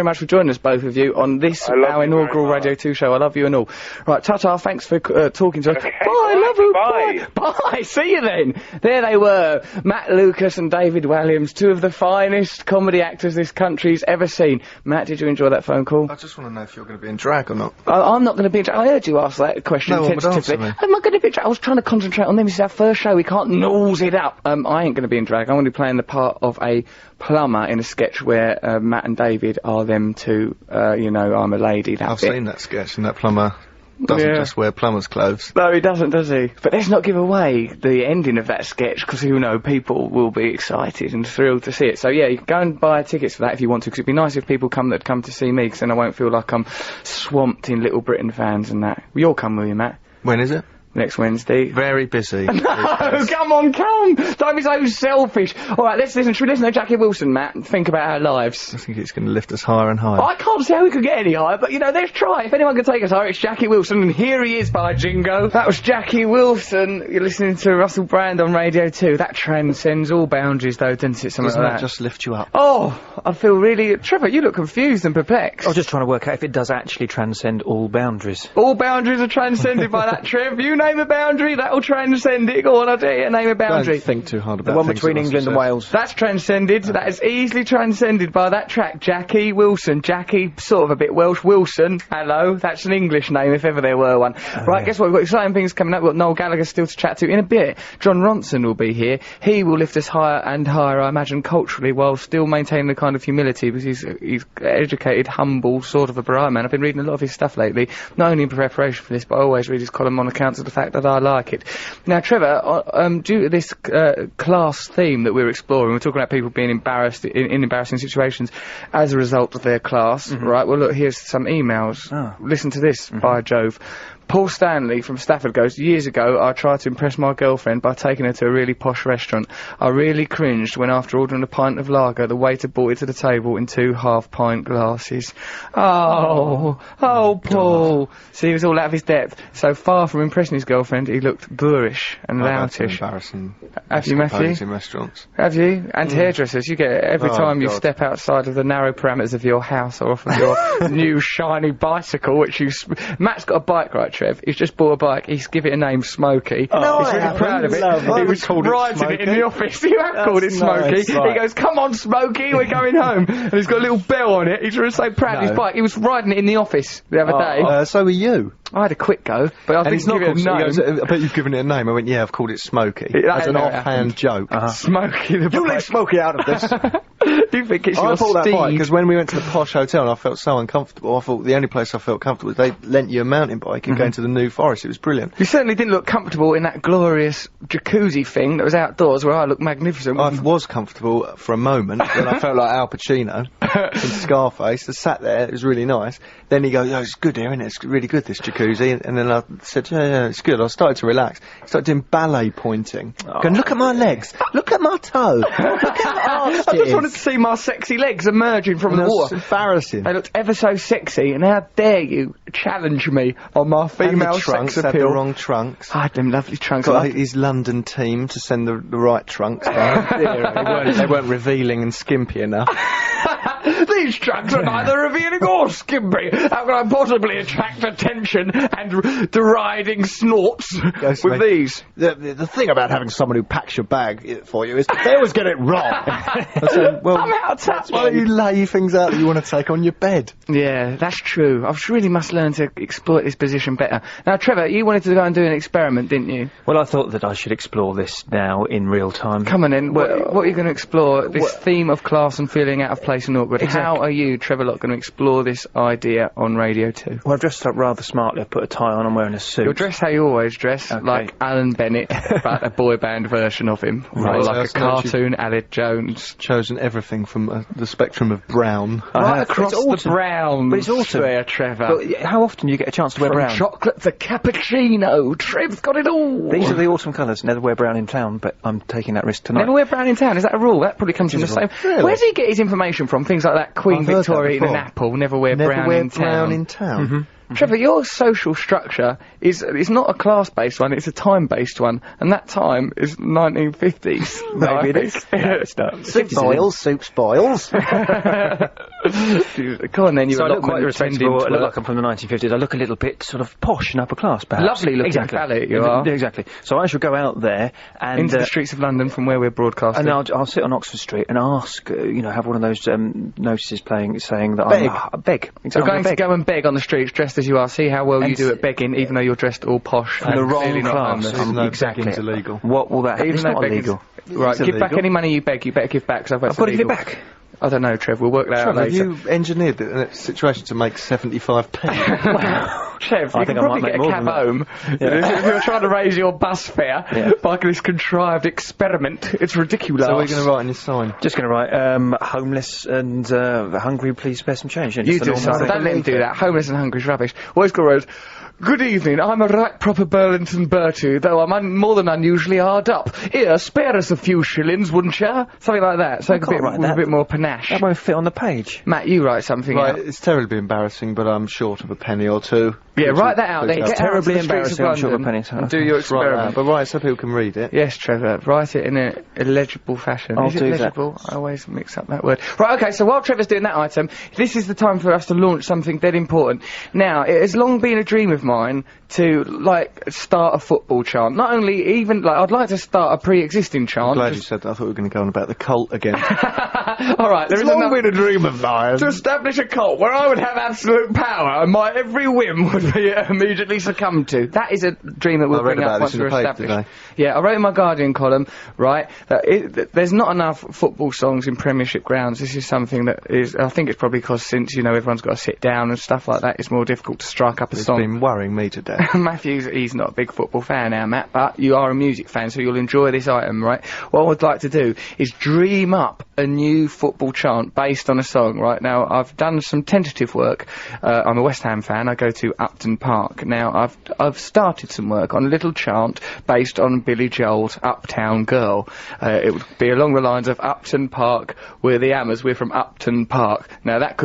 much for joining us, both of you, on this our inaugural Radio 2 show. I love you and all. Right, ta-ta. Thanks for talking to us. Okay, bye. Love you. Bye. Bye. See you then. There they were, Matt Lucas and David Walliams, two of the finest comedy actors this country's ever seen. Matt, did you enjoy that phone call? I just want to know if you're going to be in drag or not. I'm not going to be in drag. I heard you ask that question tentatively. Am I going to be in drag? I was trying to concentrate on them. This is our first show. We can't nose it up. I ain't going to be in drag. I'm going to be playing the part of a plumber in a sketch where Matt and David are them two. I'm a lady. I've seen that sketch, and that plumber doesn't just wear plumber's clothes. No, he doesn't, does he? But let's not give away the ending of that sketch, because, people will be excited and thrilled to see it. So, yeah, you can go and buy tickets for that if you want to, because it'd be nice if people come to see me, because then I won't feel like I'm swamped in Little Britain fans and that. You'll come, will you, Matt? When is it? Next Wednesday. Very busy. No, come on, come! Don't be so selfish. All right, should we listen to Jackie Wilson, Matt, and think about our lives? I think it's going to lift us higher and higher. I can't see how we could get any higher, but, let's try. If anyone can take us higher, it's Jackie Wilson, and here he is, by jingo. That was Jackie Wilson. You're listening to Russell Brand on Radio 2. That transcends all boundaries, though, doesn't it? Doesn't that just lift you up? Oh, I feel really... Trevor, you look confused and perplexed. I was just trying to work out if it does actually transcend all boundaries. All boundaries are transcended by that, Trev. You name a boundary, that'll transcend it. Go on, I dare you, name a boundary. Don't think too hard about the one between England and Wales. That's transcended. That is easily transcended by that track, Jackie Wilson. Jackie, sort of a bit Welsh. Wilson, hello. That's an English name, if ever there were one. Right, guess what? We've got exciting things coming up. We've got Noel Gallagher still to chat to in a bit. John Ronson will be here. He will lift us higher and higher, I imagine, culturally, while still maintaining the kind of humility, because he's educated, humble, sort of a bright man. I've been reading a lot of his stuff lately, not only in preparation for this, but I always read his column on account of the fact that I like it. Now, Trevor, due to this class theme that we're exploring, we're talking about people being embarrassed in embarrassing situations as a result of their class, right? Well, look, here's some emails. Listen to this, by Jove. Paul Stanley from Stafford goes, years ago, I tried to impress my girlfriend by taking her to a really posh restaurant. I really cringed when, after ordering a pint of lager, the waiter brought it to the table in 2 half-pint glasses. Oh, Paul. See, he was all out of his depth. So far from impressing his girlfriend, he looked boorish and loutish. Embarrassing. Have you, Matthew? In restaurants. Have you? And hairdressers, you get it every time you God. step outside of the narrow parameters of your house or off of your new shiny bicycle, which Matt's got a bike, right, Trev? He's just bought a bike. He's given it a name, Smokey. No, he's really proud of it. He was riding it in the office. You have called it Smokey. Nice, right. He goes, come on, Smokey, we're going home. And he's got a little bell on it. He's really so proud of his bike. He was riding it in the office the other day. So were you. I had a quick go, but I think not called. he Goes, I bet you've given it a name. I went, yeah, I've called it Smokey. As an offhand joke. Smokey the You leave Smokey out of this. Do you think it's your I bought that bike steed? because when we went to the posh hotel and I felt so uncomfortable, I thought the only place I felt comfortable was they lent you a mountain bike and going to the New Forest. It was brilliant. You certainly didn't look comfortable in that glorious jacuzzi thing that was outdoors where I looked magnificent. I was comfortable for a moment when I felt like Al Pacino in Scarface. I sat there, it was really nice. Then he goes, oh, it's good here, isn't it? It's really good, this jacuzzi. And then I said, yeah, it's good. I started to relax. Started doing ballet pointing. Going, look at my legs. Look at my toe. Look how I just wanted to see my sexy legs emerging from the water. It's embarrassing. They looked ever so sexy, and how dare you challenge me on my female trunks sex had the appeal. wrong trunks. I had them lovely trunks. Got his London team to send the right trunks down. they weren't revealing and skimpy enough. These trunks are neither revealing or skimpy. How can I possibly attract attention and deriding snorts with these? The thing about having someone who packs your bag for you is they always get it wrong. I said, well, I'm out of touch. why don't you lay things out that you want to take on your bed? Yeah, that's true. I really must learn to exploit this position better. Now, Trevor, you wanted to go and do an experiment, didn't you? Well, I thought that I should explore this now in real time. Come on in. What are you going to explore? This theme of class and feeling out of place and awkward. Exactly. How are you, Trevor Locke, going to explore this idea on Radio 2? Well, I've dressed up rather smartly. I've put a tie on. I'm wearing a suit. You're dressed how you always dress, like Alan Bennett, but a boy band version of him. Right. Or like a So cartoon Aled Jones. Chosen everything from the spectrum of brown. Right across It's the autumn. brown. But it's autumn. There, Trevor. But how often do you get a chance to wear From brown? chocolate to cappuccino. Trev's got it all. These are the autumn colours. Never wear brown in town, but I'm taking that risk tonight. Never wear brown in town. Is that a rule? That probably comes from the same. Really? Where does he get his information from? Things like that. Queen I've heard that Victoria eating an before. apple. Never wear brown in town. Trevor, your social structure is not a class-based one, it's a time-based one, and that time is 1950s. Maybe it is. Soup boils, soup spoils. Go on then, you So I look allotment quite respectable. trending I look twerp. like I'm from the 1950s. I look a little bit sort of posh and upper class, perhaps. Lovely looking exactly. valet you are. Exactly. So I shall go out there and Into the streets of London from where we're broadcasting. and I'll sit on Oxford Street and ask, have one of those notices playing saying that I'm beg. You're going to go and beg on the streets dressed as you are, see how well you do at begging, even though you're dressed all posh. From the wrong clearly not class. homeless. Even though Exactly. begging's illegal. What will that happen? It's not begging's- illegal. Right, It's give back illegal. any money you beg, you better give back, because I've got to give it back. I don't know, Trev, we'll work that out Trevor, have later. you engineered the situation to make 75p? Trev, I you think can I probably might get a make more cab than that. home. If you're trying to raise your bus fare by this contrived experiment, it's ridiculous. So we're going to write on your sign. Just going to write, homeless and hungry, please spare some change. You do something. Don't let him do that. Homeless and hungry is rubbish. Always got roads. Good evening, I'm a right proper Burlington Bertie, though I'm more than unusually hard up. Here, spare us a few shillings, wouldn't ya? Something like that. So can't write with that. a bit more panache. That won't fit on the page. Matt, you write something Right, out. it's terribly embarrassing, but I'm short of a penny or two. Yeah, write that out then. Please Get help. out into the streets embarrassing, I'm of sure, London Penny, so- and do your Write that, experiment. but write it so people can read it. Yes, Trevor, write it in a illegible fashion. I'll Is it do that. legible? I always mix up that word. Right, okay, so while Trevor's doing that item, this is the time for us to launch something dead important. Now, it has long been a dream of mine to, start a football chant. Not only, I'd like to start a pre-existing chant. I'm glad you said that. I thought we were going to go on about the cult again. Alright, there It's is long enough been a dream of mine. to establish a cult where I would have absolute power and my every whim would be immediately succumbed to. That is a dream that we'll I read bring up about once this in we're the paper established. today. Yeah, I wrote in my Guardian column, right, that there's not enough football songs in Premiership grounds. This is something that is, I think it's probably because since, everyone's got to sit down and stuff like that, it's more difficult to strike up a It's song. been worried worrying me to death. Matthew's, he's not a big football fan now, Matt, but you are a music fan, so you'll enjoy this item, right? What I would like to do is dream up a new football chant based on a song, right? Now, I've done some tentative work. I'm a West Ham fan. I go to Upton Park. Now, I've started some work on a little chant based on Billy Joel's Uptown Girl. It would be along the lines of Upton Park, we're the Hammers, we're from Upton Park. Now, that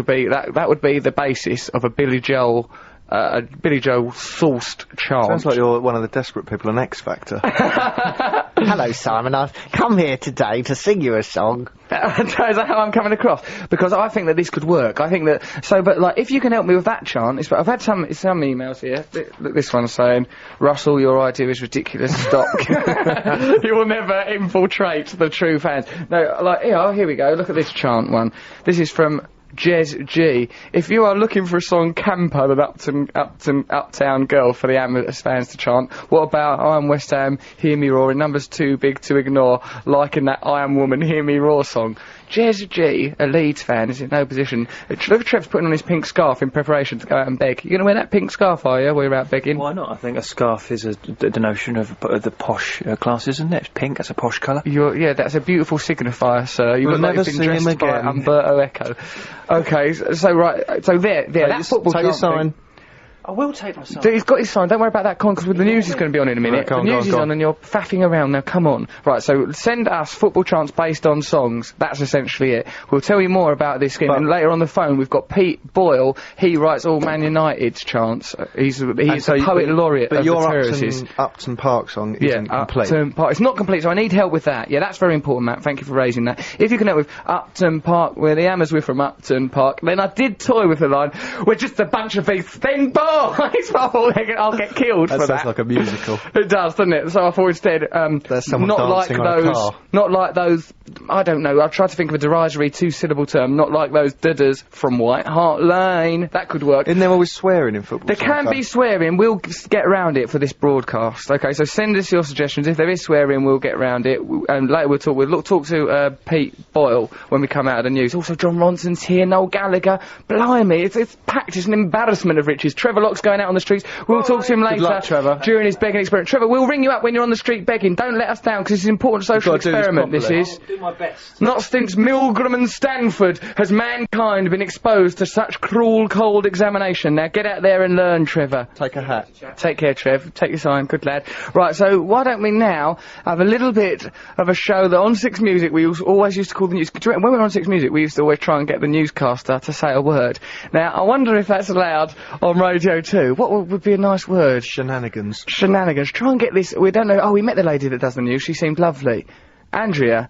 would be the basis of a Billy Joel sourced chant. Sounds like you're one of the desperate people on X Factor. Hello, Simon. I've come here today to sing you a song. Is that how I'm coming across? Because I think that this could work. I think that... So, but, like, if you can help me with that chant... I've had some emails here. Look, this one's saying, Russell, your idea is ridiculous. Stop. You will never infiltrate the true fans. No, like, here we go. Look at this chant one. This is from... Jez G. If you are looking for a song camper than Uptown Girl for the Hammers fans to chant, what about I Am West Ham, Hear Me Roar, and Numbers Too Big to Ignore, liking that I Am Woman, Hear Me Roar song? Jez G, a Leeds fan, is in no position. Look at Trev's putting on his pink scarf in preparation to go out and beg. You going to wear that pink scarf, are you, while you're out begging? Why not? I think a scarf is a denotion of the posh class, isn't it? It's pink, that's a posh colour. Yeah, that's a beautiful signifier, sir. You We'll look like never you've been see him dressed by again. Umberto Eco. Okay, so that football Take your chant thing- sign. I will take my sign. He's got his sign. Don't worry about that, Con, because the news is going to be on in a minute. Right, go on, the go news on, is go on, on. and you're faffing around now. Come on. Right, so send us football chants based on songs. That's essentially it. We'll tell you more about this scheme. But- And later on the phone, we've got Pete Boyle. He writes all Man United's chants. He's And the so poet laureate but of your the terraces. Upton Park song isn't complete. Upton Park. It's not complete, so I need help with that. Yeah, that's very important, Matt. Thank you for raising that. If you can help with Upton Park, where the Hammers we're from Upton Park, then I did toy with the line, we're just a bunch of these thin boys. I'll get killed That for sounds that. like a musical. It does, doesn't it? So I thought instead, There's someone not like dancing on a those, car. not like those, I don't know, I tried to think of a derisory two-syllable term, not like those dudders from White Hart Lane. That could work. Isn't there always swearing in football? There can be swearing. We'll get around it for this broadcast. Okay, so send us your suggestions. If there is swearing, we'll get around it. And later we'll talk to Pete Boyle when we come out of the news. Also, John Ronson's here. Noel Gallagher. Blimey, it's packed. It's an embarrassment of riches. Trevor Locke's going out on the streets. We'll talk to him later. luck, Trevor. During his begging experiment. Trevor, we'll ring you up when you're on the street begging. Don't let us down because it's an important social gotta do this experiment. This properly. is. I'll do my best. Not since Milgram and Stanford has mankind been exposed to such cruel, cold examination. Now get out there and learn, Trevor. Take a hat. Take care, Trev. Take your sign. Good lad. Right, so why don't we now have a little bit of a show that on Six Music we always used to call the news... When we were on Six Music, we used to always try and get the newscaster to say a word. Now, I wonder if that's allowed on Radio 2. What would be a nice word? Shenanigans. Shenanigans. Try and get this... We don't know... Oh, we met the lady that does the news. She seemed lovely. Andrea,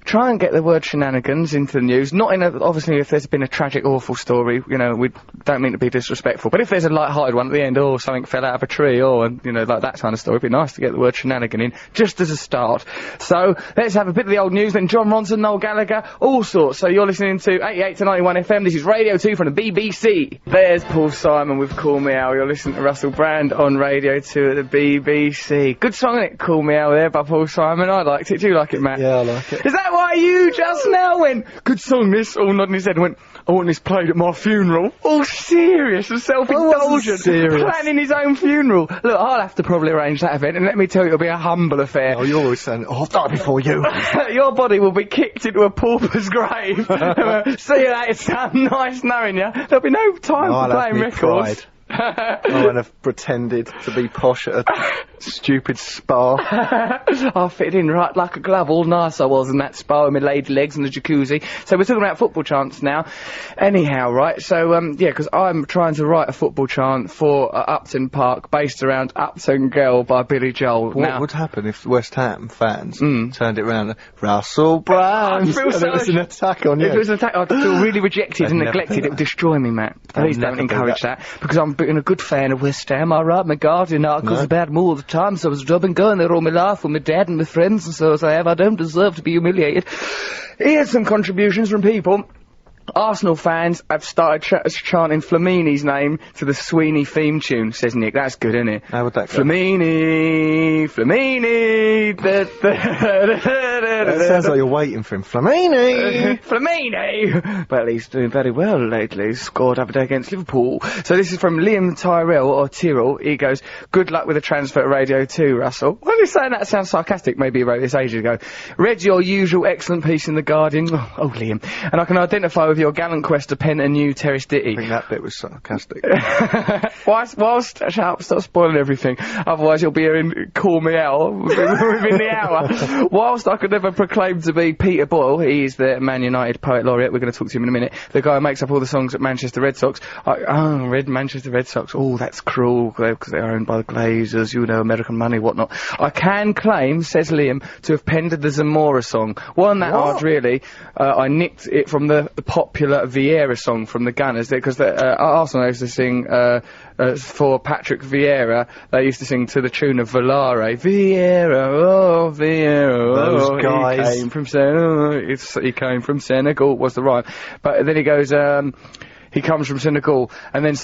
try and get the word shenanigans into the news. Not in a, obviously if there's been a tragic, awful story, you know, we don't mean to be disrespectful, but if there's a light-hearted one at the end, or something fell out of a tree, or, you know, like that kind of story, it'd be nice to get the word shenanigan in, just as a start. So, let's have a bit of the old news, then John Ronson, Noel Gallagher, all sorts. So you're listening to 88 to 91 FM, this is Radio 2 from the BBC. There's Paul Simon with Call Me Al, you're listening to Russell Brand on Radio 2 at the BBC. Good song, isn't it, Call Me Al there by Paul Simon? I liked it. Do you like it, Matt? Yeah, I like it. Is that why you just now went, good song this, all nodding his head and went, I want this played at my funeral? All serious and self-indulgent. serious. Planning his own funeral. Look, I'll have to probably arrange that event, and let me tell you, it'll be a humble affair. Oh, you're always saying, oh, I've done it before you. Your body will be kicked into a pauper's grave. See you later, son. Nice knowing you. There'll be no time I'll for have playing me records. pride. I wouldn't have pretended to be posh at a stupid spa. I fit in right like a glove, all nice I was in that spa with my lady legs and the jacuzzi. So we're talking about football chants now. Anyhow, right, so, yeah, because I'm trying to write a football chant for Upton Park based around Upton Girl by Billy Joel. What would happen if West Ham fans turned it round and Russell Brand? I feel and so- it was an attack on you. If it was an attack, I'd feel really rejected and They'd never neglected. do It would destroy me, Matt. Please never don't do encourage that. that. Because I'm being a good fan of West Ham. I write my garden articles about them all the time, so I was jobbing going there all my life with my dad and my friends, and so as I have, I don't deserve to be humiliated. Here's some contributions from people. Arsenal fans have started chanting Flamini's name to the Sweeney theme tune, says Nick. That's good, isn't it? How would that go? Flamini, Flamini, It sounds like you're waiting for him. Flamini! Flamini! Well, he's doing very well lately. He's scored up a day against Liverpool. So this is from Liam Tyrrell, or Tyrrell. He goes, good luck with the transfer to Radio 2, Russell. Why are you saying that? Sounds sarcastic. Maybe he wrote this ages ago. Read your usual excellent piece in The Guardian. Oh, Liam. And I can identify with your gallant quest to pen a new Terrace Ditty. I think that bit was sarcastic. Whilst, shut up, stop spoiling everything. Otherwise you'll be hearing Call Me Out within the hour. Whilst I could never proclaim to be Peter Boyle, he is the Man United Poet Laureate, we're going to talk to him in a minute, the guy who makes up all the songs at Manchester Red Sox. Manchester Red Sox, oh, that's cruel, because they're owned by the Glazers, you know, American money, whatnot. I can claim, says Liam, to have penned the Zamora song. Wasn't that hard, really. I nicked it from the popular Vieira song from the Gunners, because Arsenal used to sing for Patrick Vieira, they used to sing to the tune of Volare. Vieira, oh, Vieira, those guys. He came from Senegal, was the rhyme. But then he goes, he comes from Senegal, and then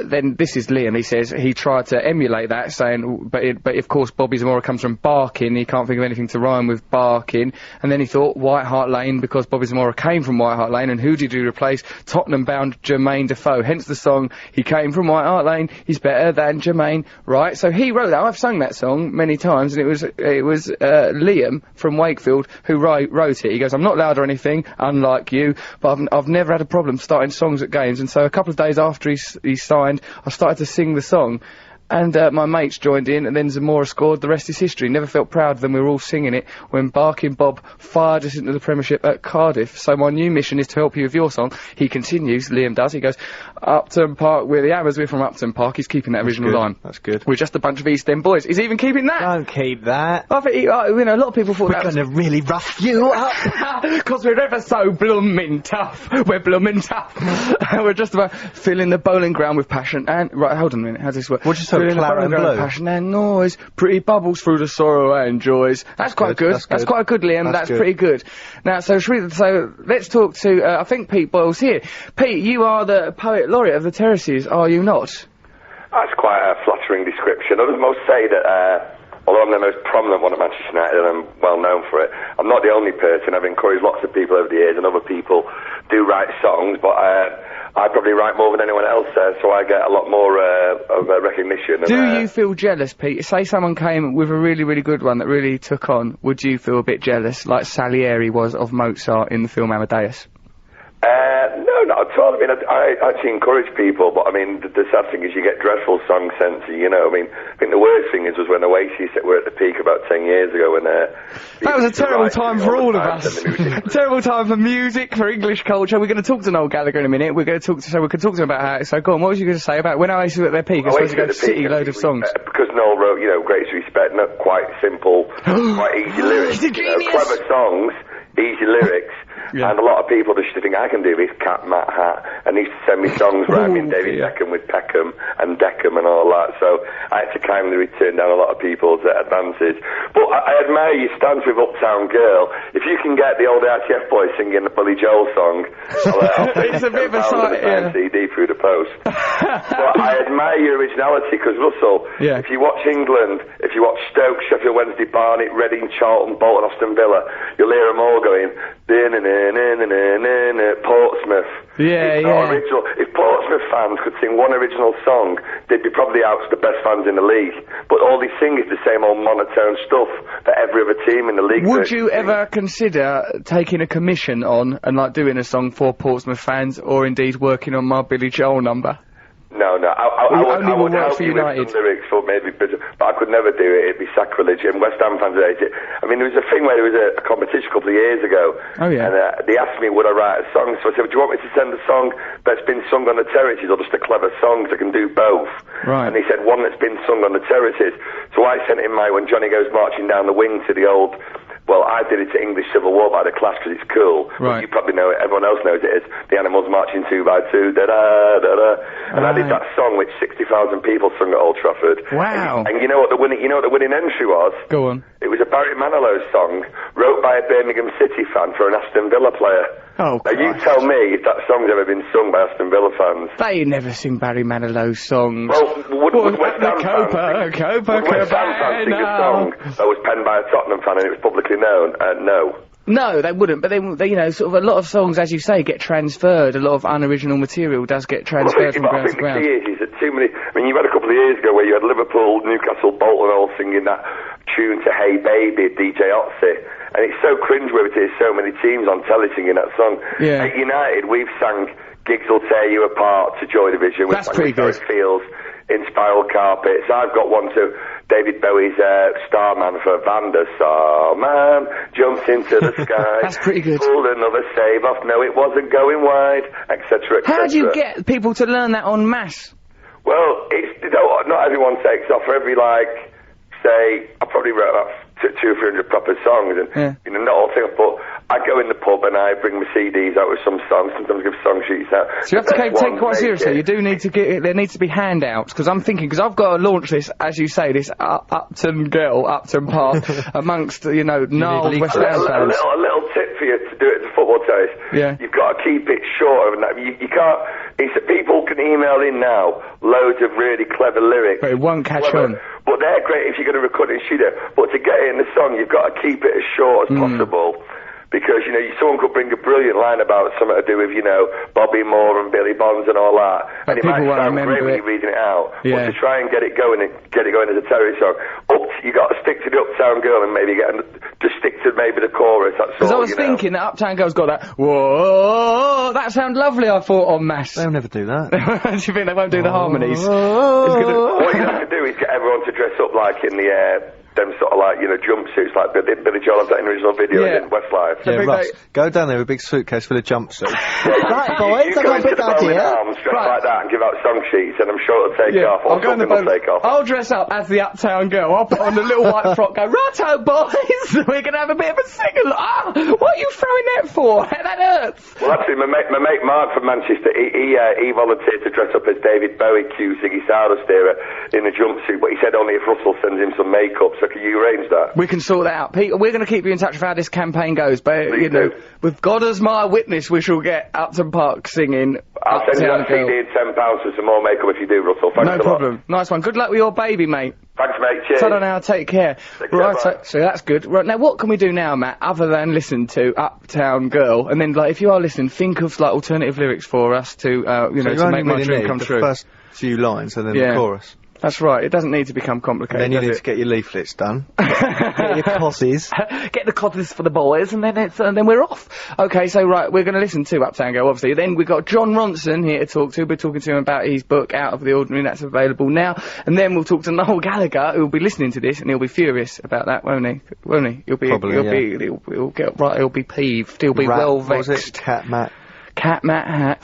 then this is Liam, he says, he tried to emulate that, saying, but of course Bobby Zamora comes from Barking, he can't think of anything to rhyme with Barking, and then he thought White Hart Lane, because Bobby Zamora came from White Hart Lane, and who did he replace? Tottenham-bound Jermaine Defoe, hence the song, he came from White Hart Lane, he's better than Jermaine, right? So he wrote that, I've sung that song many times, and it was Liam from Wakefield who wrote it. He goes, I'm not loud or anything, unlike you, but I've never had a problem starting songs at games, and so a couple of days after he signed, I started to sing the song, and my mates joined in, and then Zamora scored. The rest is history. Never felt prouder than we were all singing it when Barking Bob fired us into the Premiership at Cardiff. So my new mission is to help you with your song. He continues, Liam does, he goes, Upton Park, we're the Hammers, we're from Upton Park. He's keeping that original line. That's good. We're just a bunch of East End boys. He's even keeping that. Don't keep that. I think, a lot of people thought we're gonna really rough you up. Because we're ever so bloomin' tough. We're bloomin' tough. We're just about filling the bowling ground with passion and... Right, hold on a minute, how's this work? What you say, Clara and Blue? Passion and noise, pretty bubbles through the sorrow and joys. That's quite good. That's quite good, Liam. That's pretty good. Now, so let's talk to, I think Pete Boyle's here. Pete, you are the Poet Laureate of the Terraces, are you not? That's quite a flattering description. Others most say that, although I'm the most prominent one at Manchester United and I'm well known for it, I'm not the only person. I've encouraged lots of people over the years, and other people do write songs, but I probably write more than anyone else, so I get a lot more of recognition. Do you feel jealous, Pete? Say someone came with a really, really good one that really took on, would you feel a bit jealous, like Salieri was of Mozart in the film Amadeus? No, not at all. I mean, I actually encourage people, but I mean, the sad thing is you get dreadful song sense, you know. I mean, I think the worst thing was when Oasis were at the peak about 10 years ago, when that was a terrible time for all of us. Terrible time for music, for English culture. We're going to talk to Noel Gallagher in a minute. We can talk to him about how. So go on, what was you going to say about when Oasis were at their peak? It's supposed to go city load of songs. Because Noel wrote, Greatest Respect, not quite simple, quite easy lyrics. He's a genius. Clever songs, easy lyrics. Yeah. And a lot of people just think I can do this cat Matt hat, and he used to send me songs rhyming David Beckham with Peckham and Deckham and all that, so I had to kindly return down a lot of people's advances. But I admire your stance with Uptown Girl. If you can get the old RTF boys singing the Billy Joel song, I'll it's a bit of a sight, CD through the post. But I admire your originality, because Russell, if you watch England, if you watch Stoke, Sheffield Wednesday, Barnet, Reading, Charlton, Bolton, Aston Villa, you'll hear them all going, Portsmouth. Original. If Portsmouth fans could sing one original song, they'd be probably out to the best fans in the league. But all they sing is the same old monotone stuff that every other team in the league Would you ever consider taking a commission on and doing a song for Portsmouth fans, or indeed working on my Billy Joel number? No, I would help you with some lyrics for maybe, but I could never do it. It'd be sacrilege. And West Ham fans hate it. I mean, there was a thing where there was a competition a couple of years ago. Oh, yeah. And they asked me would I write a song. So I said, do you want me to send a song that's been sung on the terraces, or just a clever song so I can do both? Right. And he said, one that's been sung on the terraces. So I sent him my When Johnny Goes Marching Down the Wing to the old... Well, I did it to English Civil War by the Clash because it's cool. Right. You probably know it. Everyone else knows it as The Animals Marching 2 by 2. Da-da-da-da. And I did that song which 60,000 people sung at Old Trafford. Wow. And you know what the winning entry was? Go on. It was a Barry Manilow song wrote by a Birmingham City fan for an Aston Villa player. Oh, now, you tell me if that song's ever been sung by Aston Villa fans. They never sing Barry Manilow's songs. Well, would West Ham fans sing a song that was penned by a Tottenham fan and it was publicly known? No. No, they wouldn't, but they, you know, sort of a lot of songs, as you say, get transferred. A lot of unoriginal material does get transferred from ground to ground. I think the key is that too many... I mean, you had a couple of years ago where you had Liverpool, Newcastle, Bolton all singing that tune to Hey Baby, DJ Otzi, and it's so cringeworthy to hear so many teams on telly singing that song. Yeah. At United, we've sang Gigs Will Tear You Apart to Joy Division. That's pretty good. Fields in Spiral Carpets. I've got one to David Bowie's Starman for Vanda. Starman jumped into the sky. That's pretty good. Pulled another save off. No, it wasn't going wide, etc., etc. How do you get people to learn that en masse? Well, not everyone takes off. For every, like, say, I probably wrote about 200 or 300 proper songs, and you know, not all things, but I go in the pub and I bring my CDs out with some songs, sometimes give song sheets out. So you have to take it quite seriously. You do need to there needs to be handouts, because I'm thinking, because I've got to launch this, as you say, this Upton Park, amongst, you know, gnarled West Ham fans. A little tip for you to do it as a football terrace. Yeah. You've got to keep it short of that. You can't, people can email in now loads of really clever lyrics. But it won't catch on. But they're great if you're going to record it in studio. But to get it in the song, you've got to keep it as short as possible. Because, you know, someone could bring a brilliant line about something to do with, you know, Bobby Moore and Billy Bonds and all that. But and it might sound great when you're reading it out. Yeah. But to try and get it going as a terrorist song, you got to stick to the Uptown Girl and maybe just stick to maybe the chorus, that's all. Because I was thinking that Uptown Girl's got that, whoa, that sounds lovely, I thought, en masse. They'll never do that. Do you think they won't do the harmonies? What you have to do is get everyone to dress up like in the them sort of like, you know, jumpsuits like Billy Joel has that in the original video in Westlife. Yeah, Ross, go down there with a big suitcase full of jumpsuits. Right, boys, I've got a big idea. Arms dressed like that and give out song sheets, and I'm sure it'll take off. I'll go in the boat. I'll dress up as the Uptown Girl. I'll put on the little white frock, go, righto, boys, we're going to have a bit of a sing-along. What are you throwing that for? That hurts. Well, actually, my mate Mark from Manchester, he volunteered to dress up as David Bowie, Ziggy Stardust era, in a jumpsuit, but he said only if Russell sends him some makeup. So can you arrange that? We can sort that out. Pete, we're going to keep you in touch with how this campaign goes, but, you know, with God as my witness, we shall get Upton Park singing I'll send you that CD and £10 for some more makeup if you do, Russell. Thanks a lot. No problem. Nice one. Good luck with your baby, mate. Thanks, mate. Cheers. So now, take care. Right, so that's good. Right, now what can we do now, Matt, other than listen to Uptown Girl? And then, like, if you are listening, think of, like, alternative lyrics for us to, you know, to make my dream come true. The first few lines and then the chorus. That's right. It doesn't need to become complicated. And then you need to get your leaflets done. Get your cosses. Get the cosses for the boys, and then then we're off. Okay, so right, we're going to listen to Uptown Girl, obviously. Then we've got Jon Ronson here to talk to. We're talking to him about his book, Out of the Ordinary, that's available now. And then we'll talk to Noel Gallagher, who'll be listening to this, and he'll be furious about that, won't he? Won't he? He'll be, he'll be peeved. He'll be well vexed. What was it? Cat Matt Hat.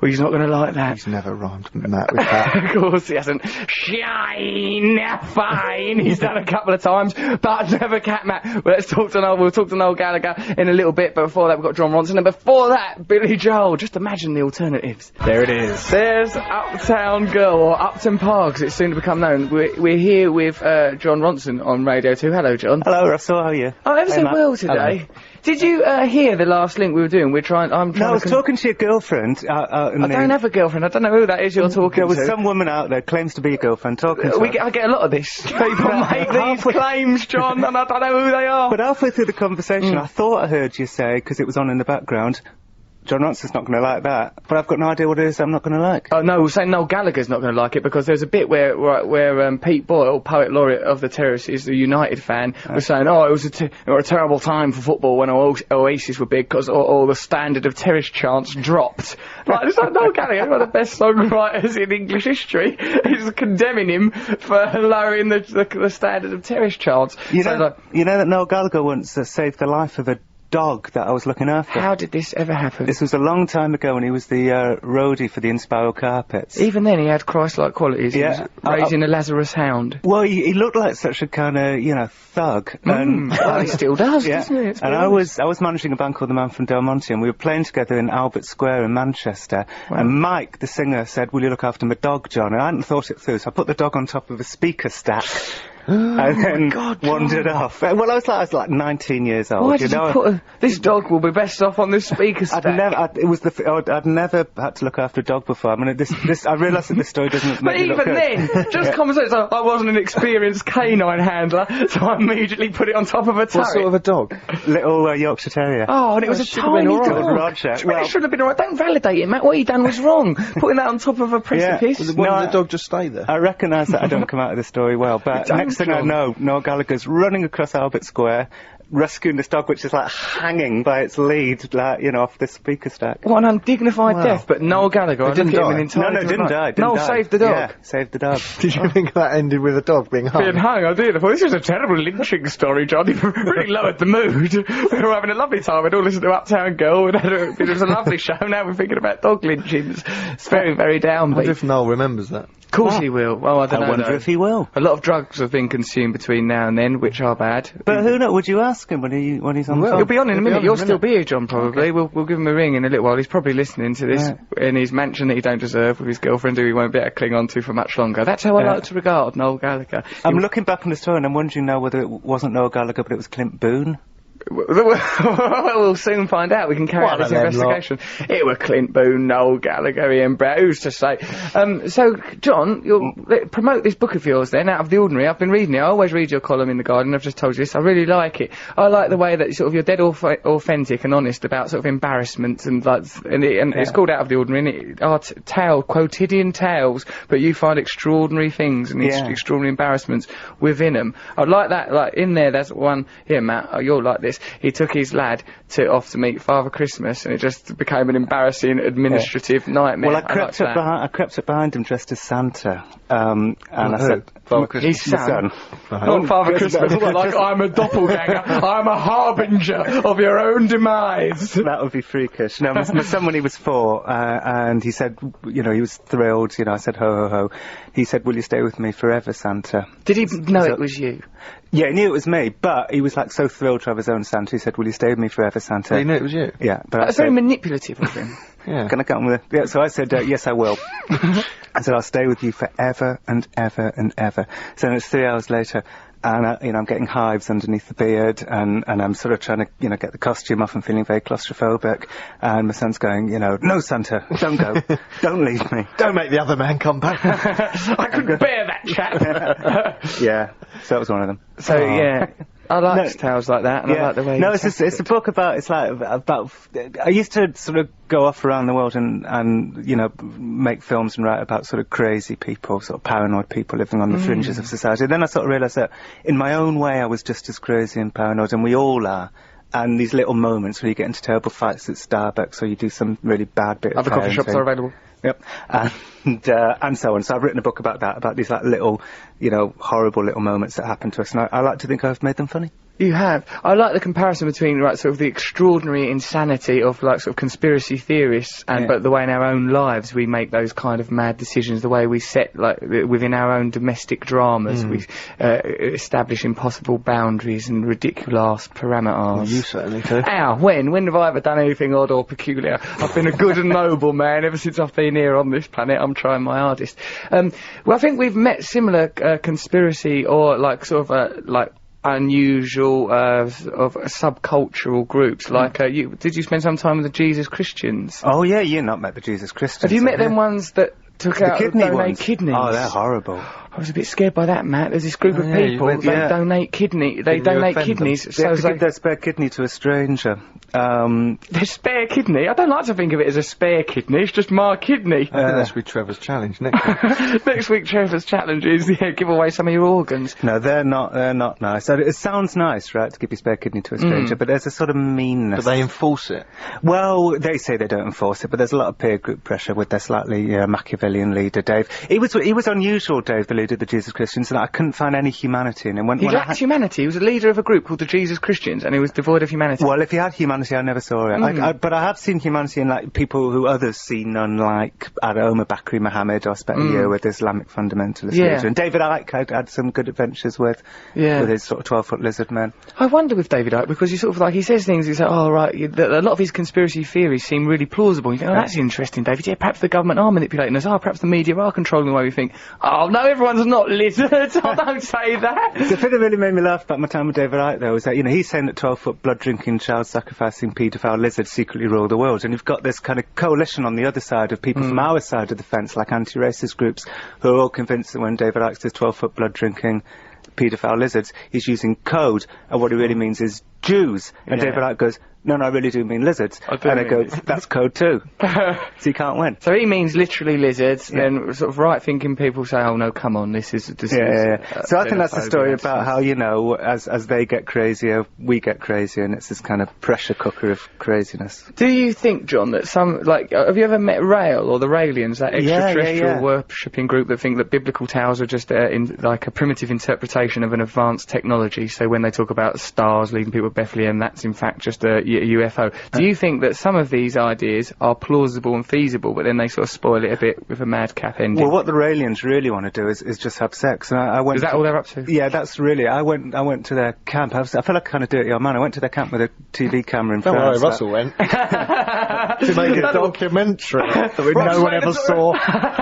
Well, he's not going to like that. He's never rhymed Matt with that. Of course he hasn't. Shine, fine. He's done a couple of times, but never Cat Matt. Well, let's talk to Noel. We'll talk to Noel Gallagher in a little bit, but before that we've got Jon Ronson, and before that, Billy Joel. Just imagine the alternatives. There it is. There's Uptown Girl, or Upton Park, as it's soon to become known. We're here with Jon Ronson on Radio 2. Hello, John. Hello, Russell. How are you? Oh, ever so well today. Hello. Did you hear the last link we were doing? I was talking to your girlfriend. I don't have a girlfriend. I don't know who that is you're talking to. There was some woman out there claims to be your girlfriend talking to her. I get a lot of this. People make these claims, John, and I don't know who they are. But halfway through the conversation, I thought I heard you say, because it was on in the background, Jon Ronson's not going to like that, but I've got no idea what it is I'm not going to like. Oh, no, we're saying Noel Gallagher's not going to like it, because there's a bit where Pete Boyle, poet laureate of the Terraces, the United fan, was saying, oh, it was a terrible time for football when Oasis were big, because all the standard of terrace chants dropped. Like, it's like, Noel Gallagher, one of the best songwriters in English history, is condemning him for lowering the standard of terrace chants. You know that Noel Gallagher once saved the life of a dog that I was looking after. How did this ever happen? This was a long time ago when he was the roadie for the Inspiral Carpets. Even then he had Christ-like qualities. Yeah. He was raising a Lazarus hound. Well, he looked like such a kind of, thug. Well, he still does, doesn't he? And I was managing a band called The Man from Del Monte, and we were playing together in Albert Square in Manchester. Wow. And Mike, the singer, said, will you look after my dog, John? And I hadn't thought it through, so I put the dog on top of a speaker stack. and then wandered off. Well, I was like 19 years old. Why did you put this dog will be best off on the speaker stack? I'd never had to look after a dog before. I mean, I realise that this story doesn't make me look good. But even then, just common sense, I wasn't an experienced canine handler, so I immediately put it on top of a turret. What sort of a dog? Little Yorkshire Terrier. Oh, and it was a tiny dog. Roger. Well, it should have been alright. Don't validate it, Matt. What you done was wrong. Putting that on top of a precipice. Why did the dog just stay there? I recognise that I don't come out of the story well, but next thing I know, Noel Gallagher's running across Albert Square, rescuing this dog which is like hanging by its lead, like, you know, off the speaker stack. What an undignified death, but Noel Gallagher didn't die. No, didn't die. Noel saved the dog. Yeah, saved the dog. Did you think that ended with a dog being hung? Being hung, I did. I thought this was a terrible lynching story, John. You really lowered the mood. We were having a lovely time. We'd all listened to Uptown Girl. It was a lovely show. Now we're thinking about dog lynchings. It's very, very downbeat. I wonder if Noel remembers that. Of course he will. Well, I don't know. I wonder if he will. A lot of drugs have been consumed between now and then, which are bad. But who knows? Would you ask him when he's on the phone? He'll be on in a minute. You'll still be here, John, probably. Okay. We'll give him a ring in a little while. He's probably listening to this in his mansion that he don't deserve with his girlfriend who he won't be able to cling on to for much longer. That's how I like to regard Noel Gallagher. I'm looking back on the story and I'm wondering now whether it wasn't Noel Gallagher but it was Clint Boone. We'll soon find out. We can carry out this investigation. It were Clint Boone, Noel Gallagher, Ian Brown, who's to say? So, John, you'll promote this book of yours then, Out of the Ordinary. I've been reading it. I always read your column in The Guardian. I've just told you this. I really like it. I like the way that sort of you're dead authentic and honest about sort of embarrassment and like, it's called Out of the Ordinary, and it are quotidian tales, but you find extraordinary things and extraordinary embarrassments within them. I like that. Like in there, there's one here, Matt. You'll like this. He took his lad off to meet Father Christmas, and it just became an embarrassing administrative nightmare. Well, I crept up behind him dressed as Santa, and I said, Father Christmas. His son. Not Father Christmas, like I'm a doppelganger, I'm a harbinger of your own demise. That would be freakish. No, my son, when he was 4, and he said, you know, he was thrilled, you know, I said, ho, ho, ho. He said, will you stay with me forever, Santa? Did he know it was you? Yeah, he knew it was me, but he was like so thrilled to have his own Santa. He said, will you stay with me forever, Santa? He knew it was you? Yeah. But that's very manipulative of him. Yeah. Can I come with it? Yeah, so I said, yes, I will. I said, I'll stay with you forever and ever and ever. So then it's 3 hours later, and you know, I'm getting hives underneath the beard, and I'm sort of trying to, you know, get the costume off and feeling very claustrophobic. And my son's going, you know, no, Santa, don't go, don't leave me, don't make the other man come back. I couldn't bear that chap. Yeah, so that was one of them. So yeah. I like tales like that, and I like the way. No, it's a book about. It's like about. I used to sort of go off around the world and you know, make films and write about sort of crazy people, sort of paranoid people living on the fringes of society. Then I sort of realised that in my own way I was just as crazy and paranoid, and we all are. And these little moments where you get into terrible fights at Starbucks, or you do some really bad bit of other coffee shops are available. Yep, and so on. So I've written a book about that, about these like little, you know, horrible little moments that happen to us, and I like to think I've made them funny. You have. I like the comparison between, right, sort of the extraordinary insanity of, like, sort of conspiracy theorists, and but the way in our own lives we make those kind of mad decisions, the way we set, like, within our own domestic dramas, we establish impossible boundaries and ridiculous parameters. Well, you certainly do. Ow, when have I ever done anything odd or peculiar? I've been a good and noble man ever since I've been here on this planet. I'm trying my hardest. Well, I think we've met similar conspiracy or, like, sort of, like, unusual of subcultural groups like did you spend some time with the Jesus Christians? Oh yeah, you not met the Jesus Christians. Have you met them ones that took out donate kidneys? Oh, they're horrible. I was a bit scared by that, Matt. There's this group of people, they donate kidneys, they have to give their spare kidney to a stranger. Their spare kidney? I don't like to think of it as a spare kidney, it's just my kidney. I think that's with Trevor's challenge next week. Next week Trevor's challenge is, give away some of your organs. No, they're not nice. It sounds nice, right, to give your spare kidney to a stranger, but there's a sort of meanness. But they enforce it? Well, they say they don't enforce it, but there's a lot of peer group pressure with their slightly Machiavellian leader, Dave. He was unusual, Dave, the leader of the Jesus Christians, and I couldn't find any humanity in him. He lacked humanity. He was a leader of a group called the Jesus Christians, and he was devoid of humanity. Well, if he had humanity, I never saw it. But I have seen humanity in, like, people who others see none, like Omar Bakri Mohammed, or spent a year with Islamic fundamentalist leader. And David Icke had some good adventures with his sort of 12-foot lizard man. I wonder with David Icke, because you sort of, like, he says things, he's like, oh, right, a lot of his conspiracy theories seem really plausible. You think, oh, that's interesting, David. Yeah, perhaps the government are manipulating us. Oh, perhaps the media are controlling the way we think. Oh, no, everyone everyone's not lizards. I don't say that. The thing that really made me laugh about my time with David Icke, though, was that, he's saying that 12-foot blood-drinking, child-sacrificing, paedophile lizards secretly rule the world, and you've got this kind of coalition on the other side of people from our side of the fence, like anti-racist groups, who are all convinced that when David Icke says 12-foot blood-drinking, paedophile lizards, he's using code, and what he really means is Jews. And David Icke goes, no, I really do mean lizards. And I go, that's code too. So you can't win. So he means literally lizards, then sort of right-thinking people say, oh no, come on, this is So I think that's the story about how, as they get crazier, we get crazier, and it's this kind of pressure cooker of craziness. Do you think, John, that have you ever met Rael or the Raelians, that extraterrestrial worshipping group that think that biblical tales are just in like a primitive interpretation of an advanced technology? So when they talk about stars leading people to Bethlehem, that's in fact just a UFO. Do you think that some of these ideas are plausible and feasible, but then they sort of spoil it a bit with a madcap ending? Well, what the Raelians really want to do is just have sex. And I went. Is that all they're up to? Yeah, that's really. I went to their camp. I feel like a kind of dirty old man. I went to their camp with a TV camera in France. Don't worry, Russell went to make a documentary that no one ever saw.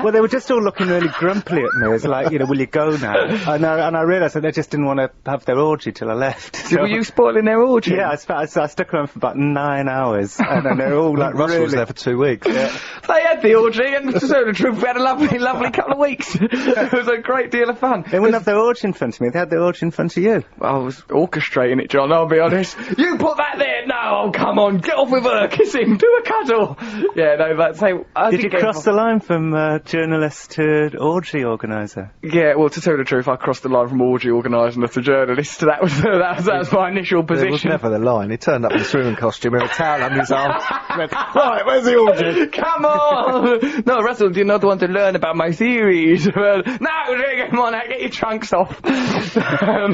Well, they were just all looking really grumpily at me. It's like, will you go now? And I realised that they just didn't want to have their orgy till I left. So, were you spoiling their orgy? Yeah, I stuck around for about 9 hours, and then they're all like, Russell was there for 2 weeks. Yeah. They had the orgy, and to tell the truth, we had a lovely couple of weeks. It was a great deal of fun. They wouldn't have their orgy in front of me, they had their orgy in front of you. I was orchestrating it, John, I'll be honest. You put that there! No, oh, come on, get off with her, kiss him, do a cuddle! Yeah, no, that's... Did you cross the line from journalist to orgy organiser? Yeah, well, to tell you the truth, I crossed the line from orgy organiser to journalist. That was my initial position. It was never the line. He turned up in a swimming costume with a towel under his arm. Right, where's the orgy? Come on! No, Russell, you're not the one to learn about my theories. No, come on, get your trunks off. I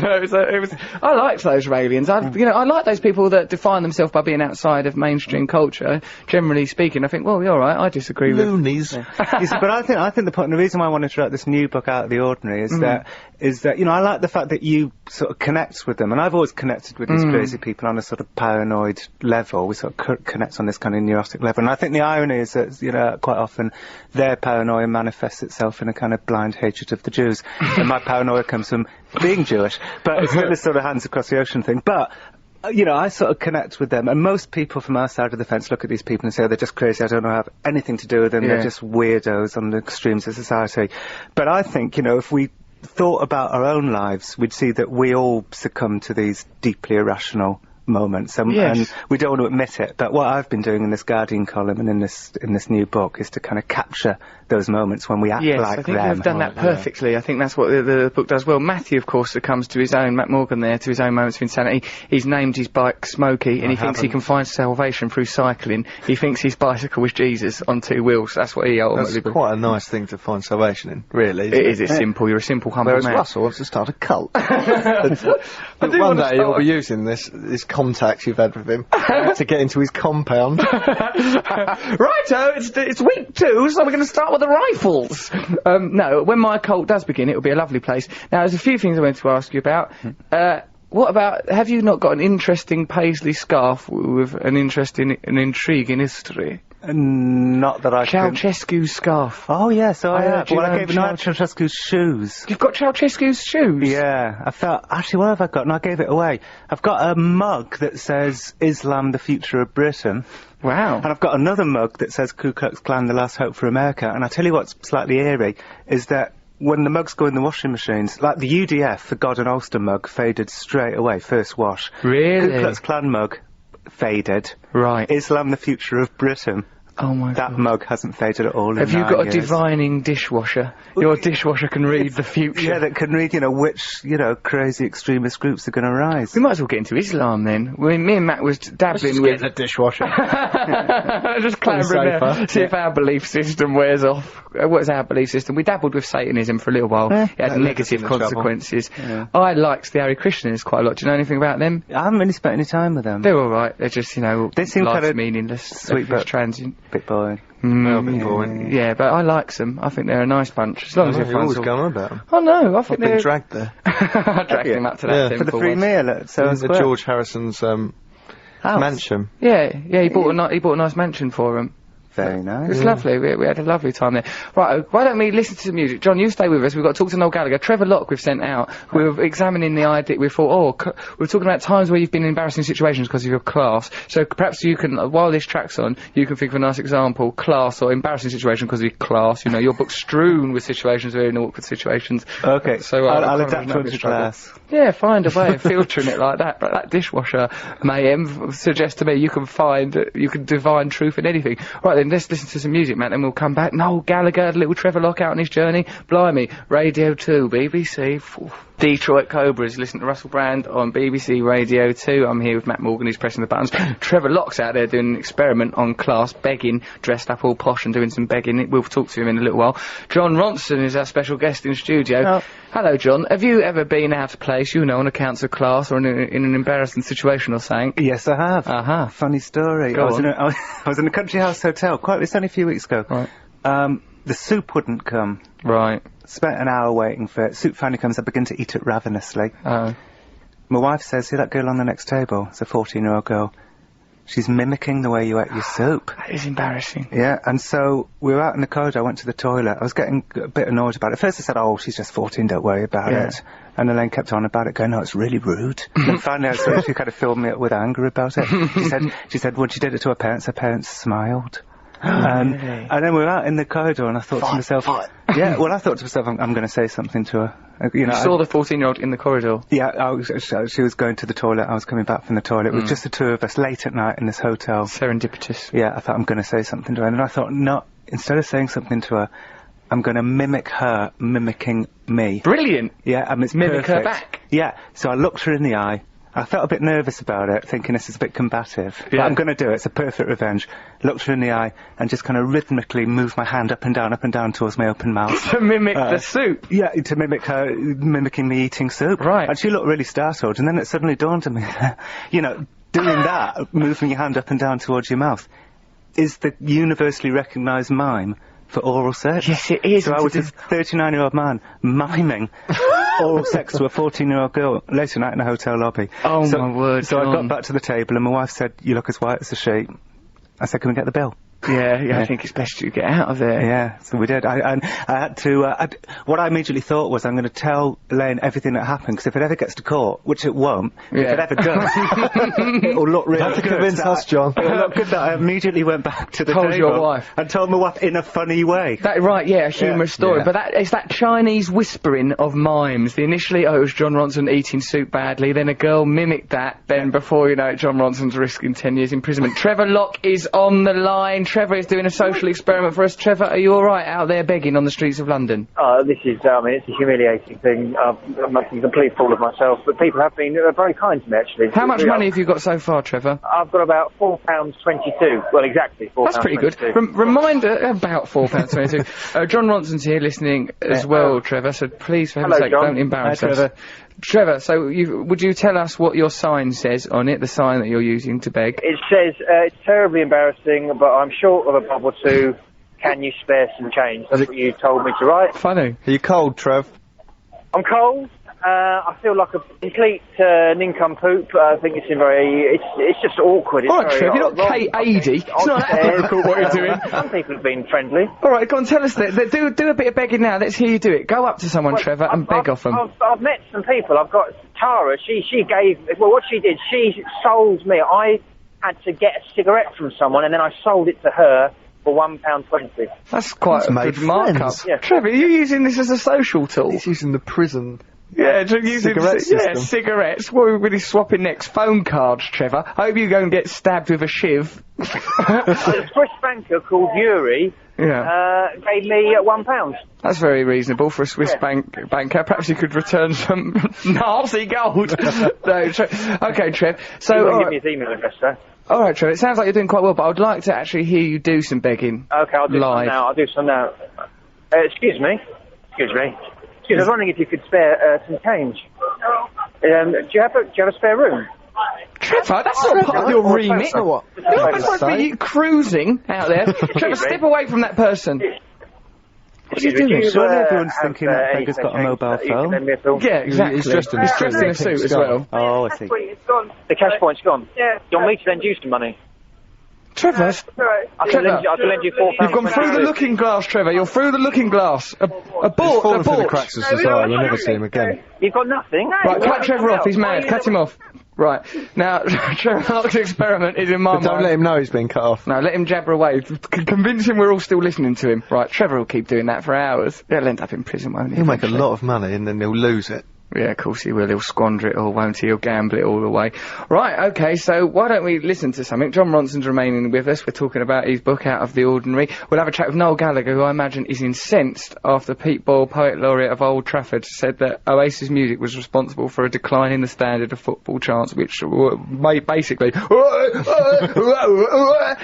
liked those Raelians. I like those people that define themselves by being outside of mainstream culture. Generally speaking, I think, well, you're right, I disagree with... Loonies. You see, but I think the reason why I wanted to write this new book, Out of the Ordinary, is that I like the fact that you sort of connect with them, and I've always connected with these crazy people on a sort of paranoid level. We sort of connect on this kind of neurotic level, and I think the irony is that, quite often their paranoia manifests itself in a kind of blind hatred of the Jews, and my paranoia comes from being Jewish, but it's not this sort of hands across the ocean thing. But I sort of connect with them, and most people from our side of the fence look at these people and say, they're just crazy, I don't have anything to do with them, they're just weirdos on the extremes of society. But I think, if we thought about our own lives, we'd see that we all succumb to these deeply irrational moments, and we don't want to admit it, but what I've been doing in this Guardian column and in this new book is to kind of capture those moments when we act like them. I think you've done that perfectly. Yeah. I think that's what the book does well. Matthew, of course, succumbs to his own, Matt Morgan there, to his own moments of insanity. He's named his bike Smokey, and he thinks he can find salvation through cycling. He thinks his bicycle was Jesus on 2 wheels. That's what he ultimately... That's quite a nice thing to find salvation in, really. It is. It's simple. You're a simple, humble man. Whereas Russell wants to start a cult. One day you'll be using this contacts you've had with him to get into his compound. Righto, it's week 2, so we're going to start with the rifles. No, when my cult does begin, it will be a lovely place. Now, there's a few things I wanted to ask you about. What about, have you not got an interesting paisley scarf with an intriguing history? Not that I can... Ceausescu's scarf. Oh, yes, I have. Well, I gave Ceausescu's shoes. You've got Ceausescu's shoes? Yeah. Actually, what have I got? No, I gave it away. I've got a mug that says, Islam, the future of Britain. Wow. And I've got another mug that says, Ku Klux Klan, the last hope for America. And I tell you what's slightly eerie, is that when the mugs go in the washing machines, like the UDF, the God and Ulster mug, faded straight away, first wash. Really? Ku Klux Klan mug, faded. Right. Islam, the future of Britain. Oh my God. That mug hasn't faded at all. Have you got a divining dishwasher? Your dishwasher can read the future. Yeah, that can read, which, crazy extremist groups are going to rise. We might as well get into Islam then. Me and Matt was dabbling with a dishwasher. Just clambering there, see if our belief system wears off. What's our belief system? We dabbled with Satanism for a little while. It had negative consequences. Yeah. I liked the Hare Krishnas quite a lot. Do you know anything about them? I haven't really spent any time with them. They're alright. They're just, they seem life's kind of meaningless. Sweet but transient. Bit boring. Bit boring. Yeah, but I like them. I think they're a nice bunch. As long as everyone's always going on about them. Oh no, I think I've been dragged there. I dragged him up to that for the free meal at George Harrison's mansion. Yeah, he bought a nice mansion for him. Very nice. It was lovely. We had a lovely time there. Right, why don't we listen to some music? John, you stay with us. We've got to talk to Noel Gallagher. Trevor Locke we've sent out. We were examining the idea. We thought, we were talking about times where you've been in embarrassing situations because of your class. So perhaps you can, while this track's on, you can think of a nice example, class or embarrassing situation because of your class. You know, your book's strewn with situations where you're in awkward situations. Okay, so I'll adapt to the class. Yeah, find a way of filtering it like that. But that dishwasher mayhem suggests to me you can divine truth in anything. Right then, let's listen to some music, man, and we'll come back. Noel Gallagher, little Trevor Locke out on his journey. Blimey, Radio 2, BBC. Detroit Cobras, listen to Russell Brand on BBC Radio 2. I'm here with Matt Morgan, who's pressing the buttons. Trevor Locke's out there doing an experiment on class, begging, dressed up all posh and doing some begging. We'll talk to him in a little while. John Ronson is our special guest in studio. Oh. Hello, John. Have you ever been out of place, you know, on accounts of class or in an embarrassing situation or something? Yes, I have. Uh-huh. Funny story. I was in a country house hotel, it's only a few weeks ago. Right. The soup wouldn't come. Right. Spent an hour waiting for it. Soup finally comes. I begin to eat it ravenously. Oh. My wife says, see that girl on the next table? It's a 14-year-old girl. She's mimicking the way you ate your soup. That is embarrassing. Yeah, and so we were out in the corridor. I went to the toilet. I was getting a bit annoyed about it. First I said, oh, she's just 14, don't worry about it. And Elaine kept on about it, going, no, it's really rude. And then finally I saw she kind of filled me up with anger about it. She said when she did it to her parents smiled. And then we were out in the corridor, and I thought to myself, yeah, well, I thought to myself, I'm going to say something to her. You saw the 14-year-old in the corridor? Yeah, she was going to the toilet, I was coming back from the toilet. It was just the two of us late at night in this hotel. Serendipitous. Yeah, I thought I'm going to say something to her, and then I thought, no, instead of saying something to her, I'm going to mimic her mimicking me. Brilliant! Yeah, and it's mimic perfect. her back. Yeah, so I looked her in the eye. I felt a bit nervous about it, thinking this is a bit combative. Yeah. But I'm going to do it. It's a perfect revenge. Looked her in the eye and just kind of rhythmically moved my hand up and down towards my open mouth. To mimic the soup? Yeah, to mimic her mimicking me eating soup. Right. And she looked really startled, and then it suddenly dawned on me, you know, doing that, moving your hand up and down towards your mouth, is the universally recognised mime for oral sex. Yes, it is. So I was this 39-year-old man miming oral sex to a 14-year-old girl late at night in a hotel lobby. Oh, my word, So John. I got back to the table, and my wife said, you look as white as a sheet. I said, can we get the bill? Yeah, I think it's best you get out of there. Yeah, so we did. I had to, what I immediately thought was, I'm going to tell Elaine everything that happened, because if it ever gets to court, which it won't, if it ever does, it'll look really Have to good. convince us, John. It'll look good that I immediately went back to the Told table your wife. and told my wife in a funny way. Right, yeah, a humorous story. Yeah. But it's that Chinese whispering of mimes. Initially, it was John Ronson eating soup badly, then a girl mimicked that, then before you know it, John Ronson's risking 10 years imprisonment. Trevor Locke is on the line. Trevor is doing a social experiment for us. Trevor, are you alright out there begging on the streets of London? This is, it's a humiliating thing. I'm making a complete fool of myself, but people have been very kind to me, actually. How much money have you got so far, Trevor? I've got about £4.22. Well, exactly, £4. That's pretty good. Reminder, about £4.22. John Ronson's here listening as well, Trevor, so please, for heaven's sake, don't embarrass us. Trevor. Trevor, so would you tell us what your sign says on it, the sign that you're using to beg? It says, it's terribly embarrassing, but I'm short of a bob or two. Can you spare some change? That's what you told me to write. Funny. Are you cold, Trev? I'm cold. I feel like a complete nincompoop. I think it's just awkward. It's All right, Trev, you're not Kate Adie. It's not that difficult what you're doing. Some people have been friendly. All right, go on, tell us that. Do a bit of begging now. Let's hear you do it. Go up to someone, Trevor, and beg off them. I've met some people. I've got Tara. She gave. Well, what she did, she sold me. I had to get a cigarette from someone, and then I sold it to her for £1.20. That's quite a good markup. Yeah. Trevor, are you using this as a social tool? He's using the prison. Yeah, using system. cigarettes. What are we really swapping next? Phone cards, Trevor. I hope you go and get stabbed with a shiv. A Swiss banker called Yuri gave me £1. That's very reasonable for a Swiss banker. Perhaps you could return some Nazi gold. No, okay, Trev. So, He won't give me his email address, though. All right, Trev. It sounds like you're doing quite well, but I'd like to actually hear you do some begging. Okay, I'll do some now. Excuse me. I was wondering if you could spare some change. Do you have a spare room? Trevor, that's not part of your remit. You're supposed to be cruising out there. Trevor, step away from that person. What are you doing? Surely everyone's thinking that beggar's got a mobile phone. Yeah, exactly. He's dressed in a suit as well. Oh, I see. The cash point's gone. Yeah. You want me to lend you some money? Trevor? I can lend you £4. You've gone through the looking glass, Trevor. You're through the looking glass. Abort, fallen through the abort. cracks of society. You'll never see him again. You've got nothing? Right, cut Trevor off. He's mad. Cut him off. Right. Now, Trevor Mark's experiment is in my mind. Don't let him know he's been cut off. No, let him jabber away. Convince him we're all still listening to him. Right, Trevor will keep doing that for hours. He'll end up in prison, won't he? He'll make a lot of money and then he'll lose it. Yeah, of course he will. He'll squander it all, won't he? He'll gamble it all away. Right, okay, so why don't we listen to something? John Ronson's remaining with us. We're talking about his book, Out of the Ordinary. We'll have a chat with Noel Gallagher, who I imagine is incensed after Pete Boyle, Poet Laureate of Old Trafford, said that Oasis music was responsible for a decline in the standard of football chants, which made basically...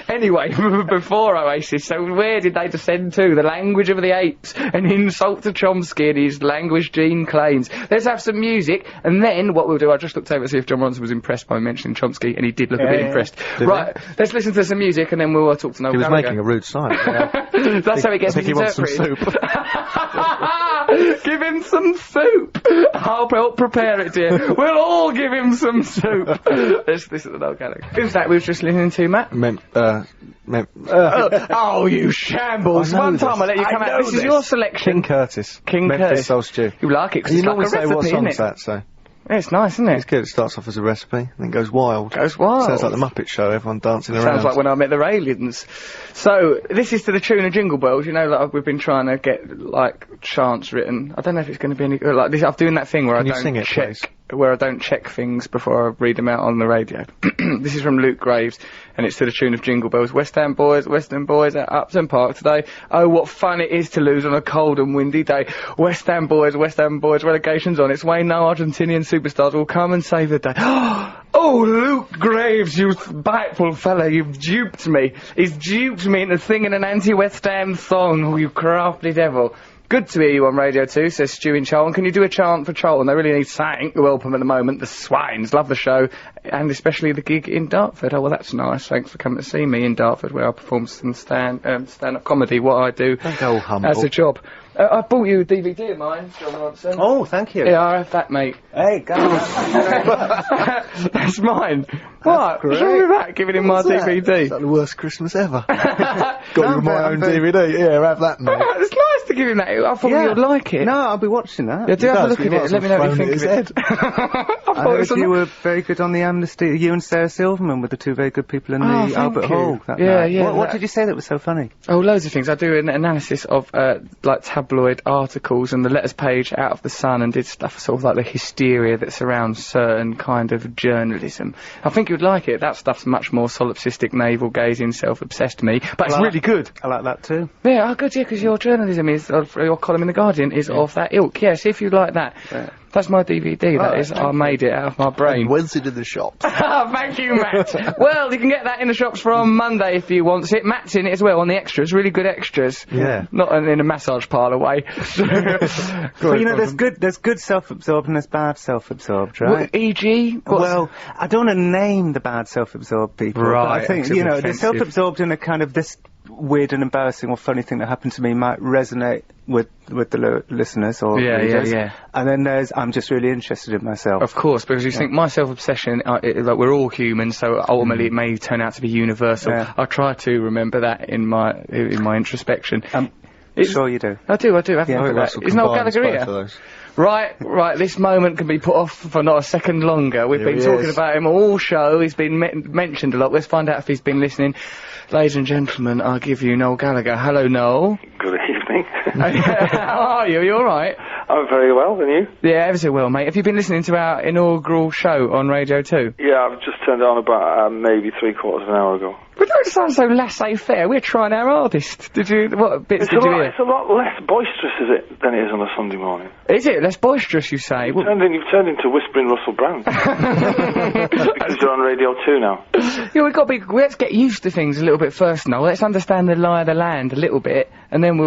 Anyway, before Oasis, so where did they descend to? The language of the apes, an insult to Chomsky and his language Gene claims. Let's have some music, and then what we'll do, I just looked over to see if John Ronson was impressed by mentioning Chomsky, and he did look a bit impressed. Right, let's listen to some music, and then we'll talk to Noel Gallagher. He was making a rude sign. That's how it gets misinterpreted. I think he wants some soup. Give him some soup. I'll help prepare it, dear. We'll all give him some soup. Let's listen to Noel Gallagher. Who's that we was just listening to, Matt? Oh, you shambles. One time I let you come out. This is your selection. King Curtis. King Memphis Curtis. Soul Stew. You like it, 'cause You it's like normally a say recipe, what isn't song's it? that, so... Yeah, it's nice, isn't it? It's good. It starts off as a recipe, and then goes wild. Goes wild. Sounds like the Muppet Show, everyone dancing around. Sounds like when I met the aliens. So, this is to the tune of Jingle Bells. You know, like, we've been trying to get, like, chants written. I don't know if it's going to be any good. Like, this, I'm doing that thing where Can I you don't sing it, check... please? Where I don't check things before I read them out on the radio. This is from Luke Graves, and it's to the tune of Jingle Bells. Western boys at Upton Park today. Oh, what fun it is to lose on a cold and windy day. Western boys, relegation's on its way. No Argentinian superstars will come and save the day. Oh, Luke Graves, you spiteful fella, you've duped me. He's duped me into singing an anti-West Ham song, oh, you crafty devil. Good to hear you on Radio 2, says Stu in Charlton. Can you do a chant for Charlton? They really need something to help them at the moment. The swines love the show, and especially the gig in Dartford. Oh, well, that's nice. Thanks for coming to see me in Dartford, where I perform some stand-up comedy, what I do as a job. I bought you a DVD of mine, John Ronson. Oh, thank you. Yeah, I have that, mate. Hey, guys. That's mine. What? What's wrong with that, giving him my DVD? It's like the worst Christmas ever. Got you my own DVD. Yeah, have that, mate. It's nice to give him that. I thought you'd like it. No, I'll be watching that. Yeah, do have a look at it. Let me know what you think of it. I heard you were very good on the Amnesty. You and Sarah Silverman were the two very good people in the Albert Hall that night. Yeah. What did you say that was so funny? Oh, loads of things. I do an analysis of, like, tabloid articles and the letters page out of the Sun, and did stuff sort of like the hysteria that surrounds certain kind of journalism. I think you'd like it. That stuff's much more solipsistic, navel-gazing, self-obsessed to me, but it's really good. I like that too. Yeah, oh good, yeah, because your journalism is, your column in The Guardian is of that ilk. Yeah, see if you like that. Yeah. That's my DVD, that is. I made it out of my brain. And when's it in the shops? Thank you, Matt. Well, you can get that in the shops from Monday if you want it. Matt's in it as well, on the extras. Really good extras. Yeah. Not in a massage parlour way. Well, you know, there's good self-absorbed and there's bad self-absorbed, right? What, e.g.? Well, I don't want to name the bad self-absorbed people. Right. But I think, you know, the self-absorbed in a kind of this weird and embarrassing or funny thing that happened to me might resonate with the listeners or readers. Yeah. And then there's I'm just really interested in myself. Of course, because you think my self-obsession, like we're all human, so ultimately it may turn out to be universal. Yeah. I try to remember that in my introspection. Sure you do. I do. Have a look at that. Isn't Noel Gallagher here? Right, this moment can be put off for not a second longer. We've been talking about him all show. He's been mentioned a lot. Let's find out if he's been listening. Ladies and gentlemen, I'll give you Noel Gallagher. Hello, Noel. Good evening. How are you? Are you alright? I'm very well, and you? Yeah, ever so well, mate. Have you been listening to our inaugural show on Radio 2? Yeah, I've just turned it on about maybe 3/4 of an hour ago. But don't sound so laissez-faire. We're trying our hardest. What bits did you hear? It's a lot less boisterous, is it, than it is on a Sunday morning? Is it? Less boisterous, you say? You've turned into Whispering Russell Brand. Because you're on Radio 2 now. Yeah, let's get used to things a little bit first, Noel. Let's understand the lie of the land a little bit, and then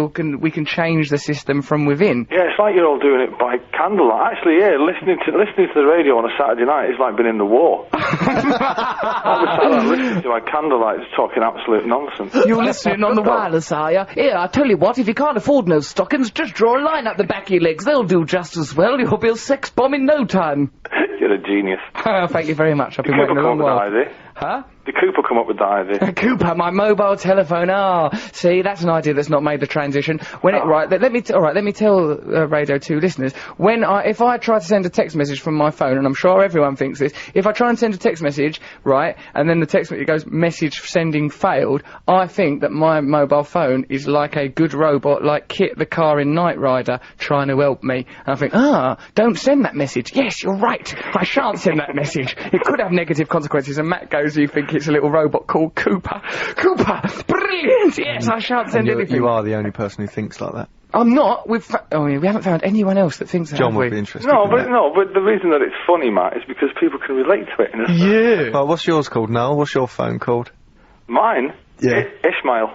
we can change the system from within. Yeah, it's like you're all doing it by candlelight. Actually, yeah, listening to the radio on a Saturday night is like being in the war. I'm listening to my candlelight talking absolute nonsense. You're listening on the wireless, are you? Yeah, I tell you what, if you can't afford no stockings, just draw a line up the back of your legs. They'll do just as well. You'll be a sex bomb in no time. You're a genius. Thank you very much. I've been waiting a long while. Huh? Did Cooper come up with that idea? Cooper, my mobile telephone. See, that's an idea that's not made the transition. Right, let me tell Radio 2 listeners. If I try to send a text message from my phone, and I'm sure everyone thinks this, if I try and send a text message, right, and then the text message goes, message sending failed, I think that my mobile phone is like a good robot, like Kit the car in Knight Rider, trying to help me. And I think, don't send that message. Yes, you're right. I shan't send that message. It could have negative consequences. And Matt goes, you think it's a little robot called Cooper. Cooper! Brilliant! Yes, I shan't send anything. You are the only person who thinks like that. I'm not. We haven't found anyone else that thinks that, John have we? would be interested. No, but the reason that it's funny, Matt, is because people can relate to it. Yeah. Well, what's yours called, Noel? What's your phone called? Mine? Yeah. Ishmael.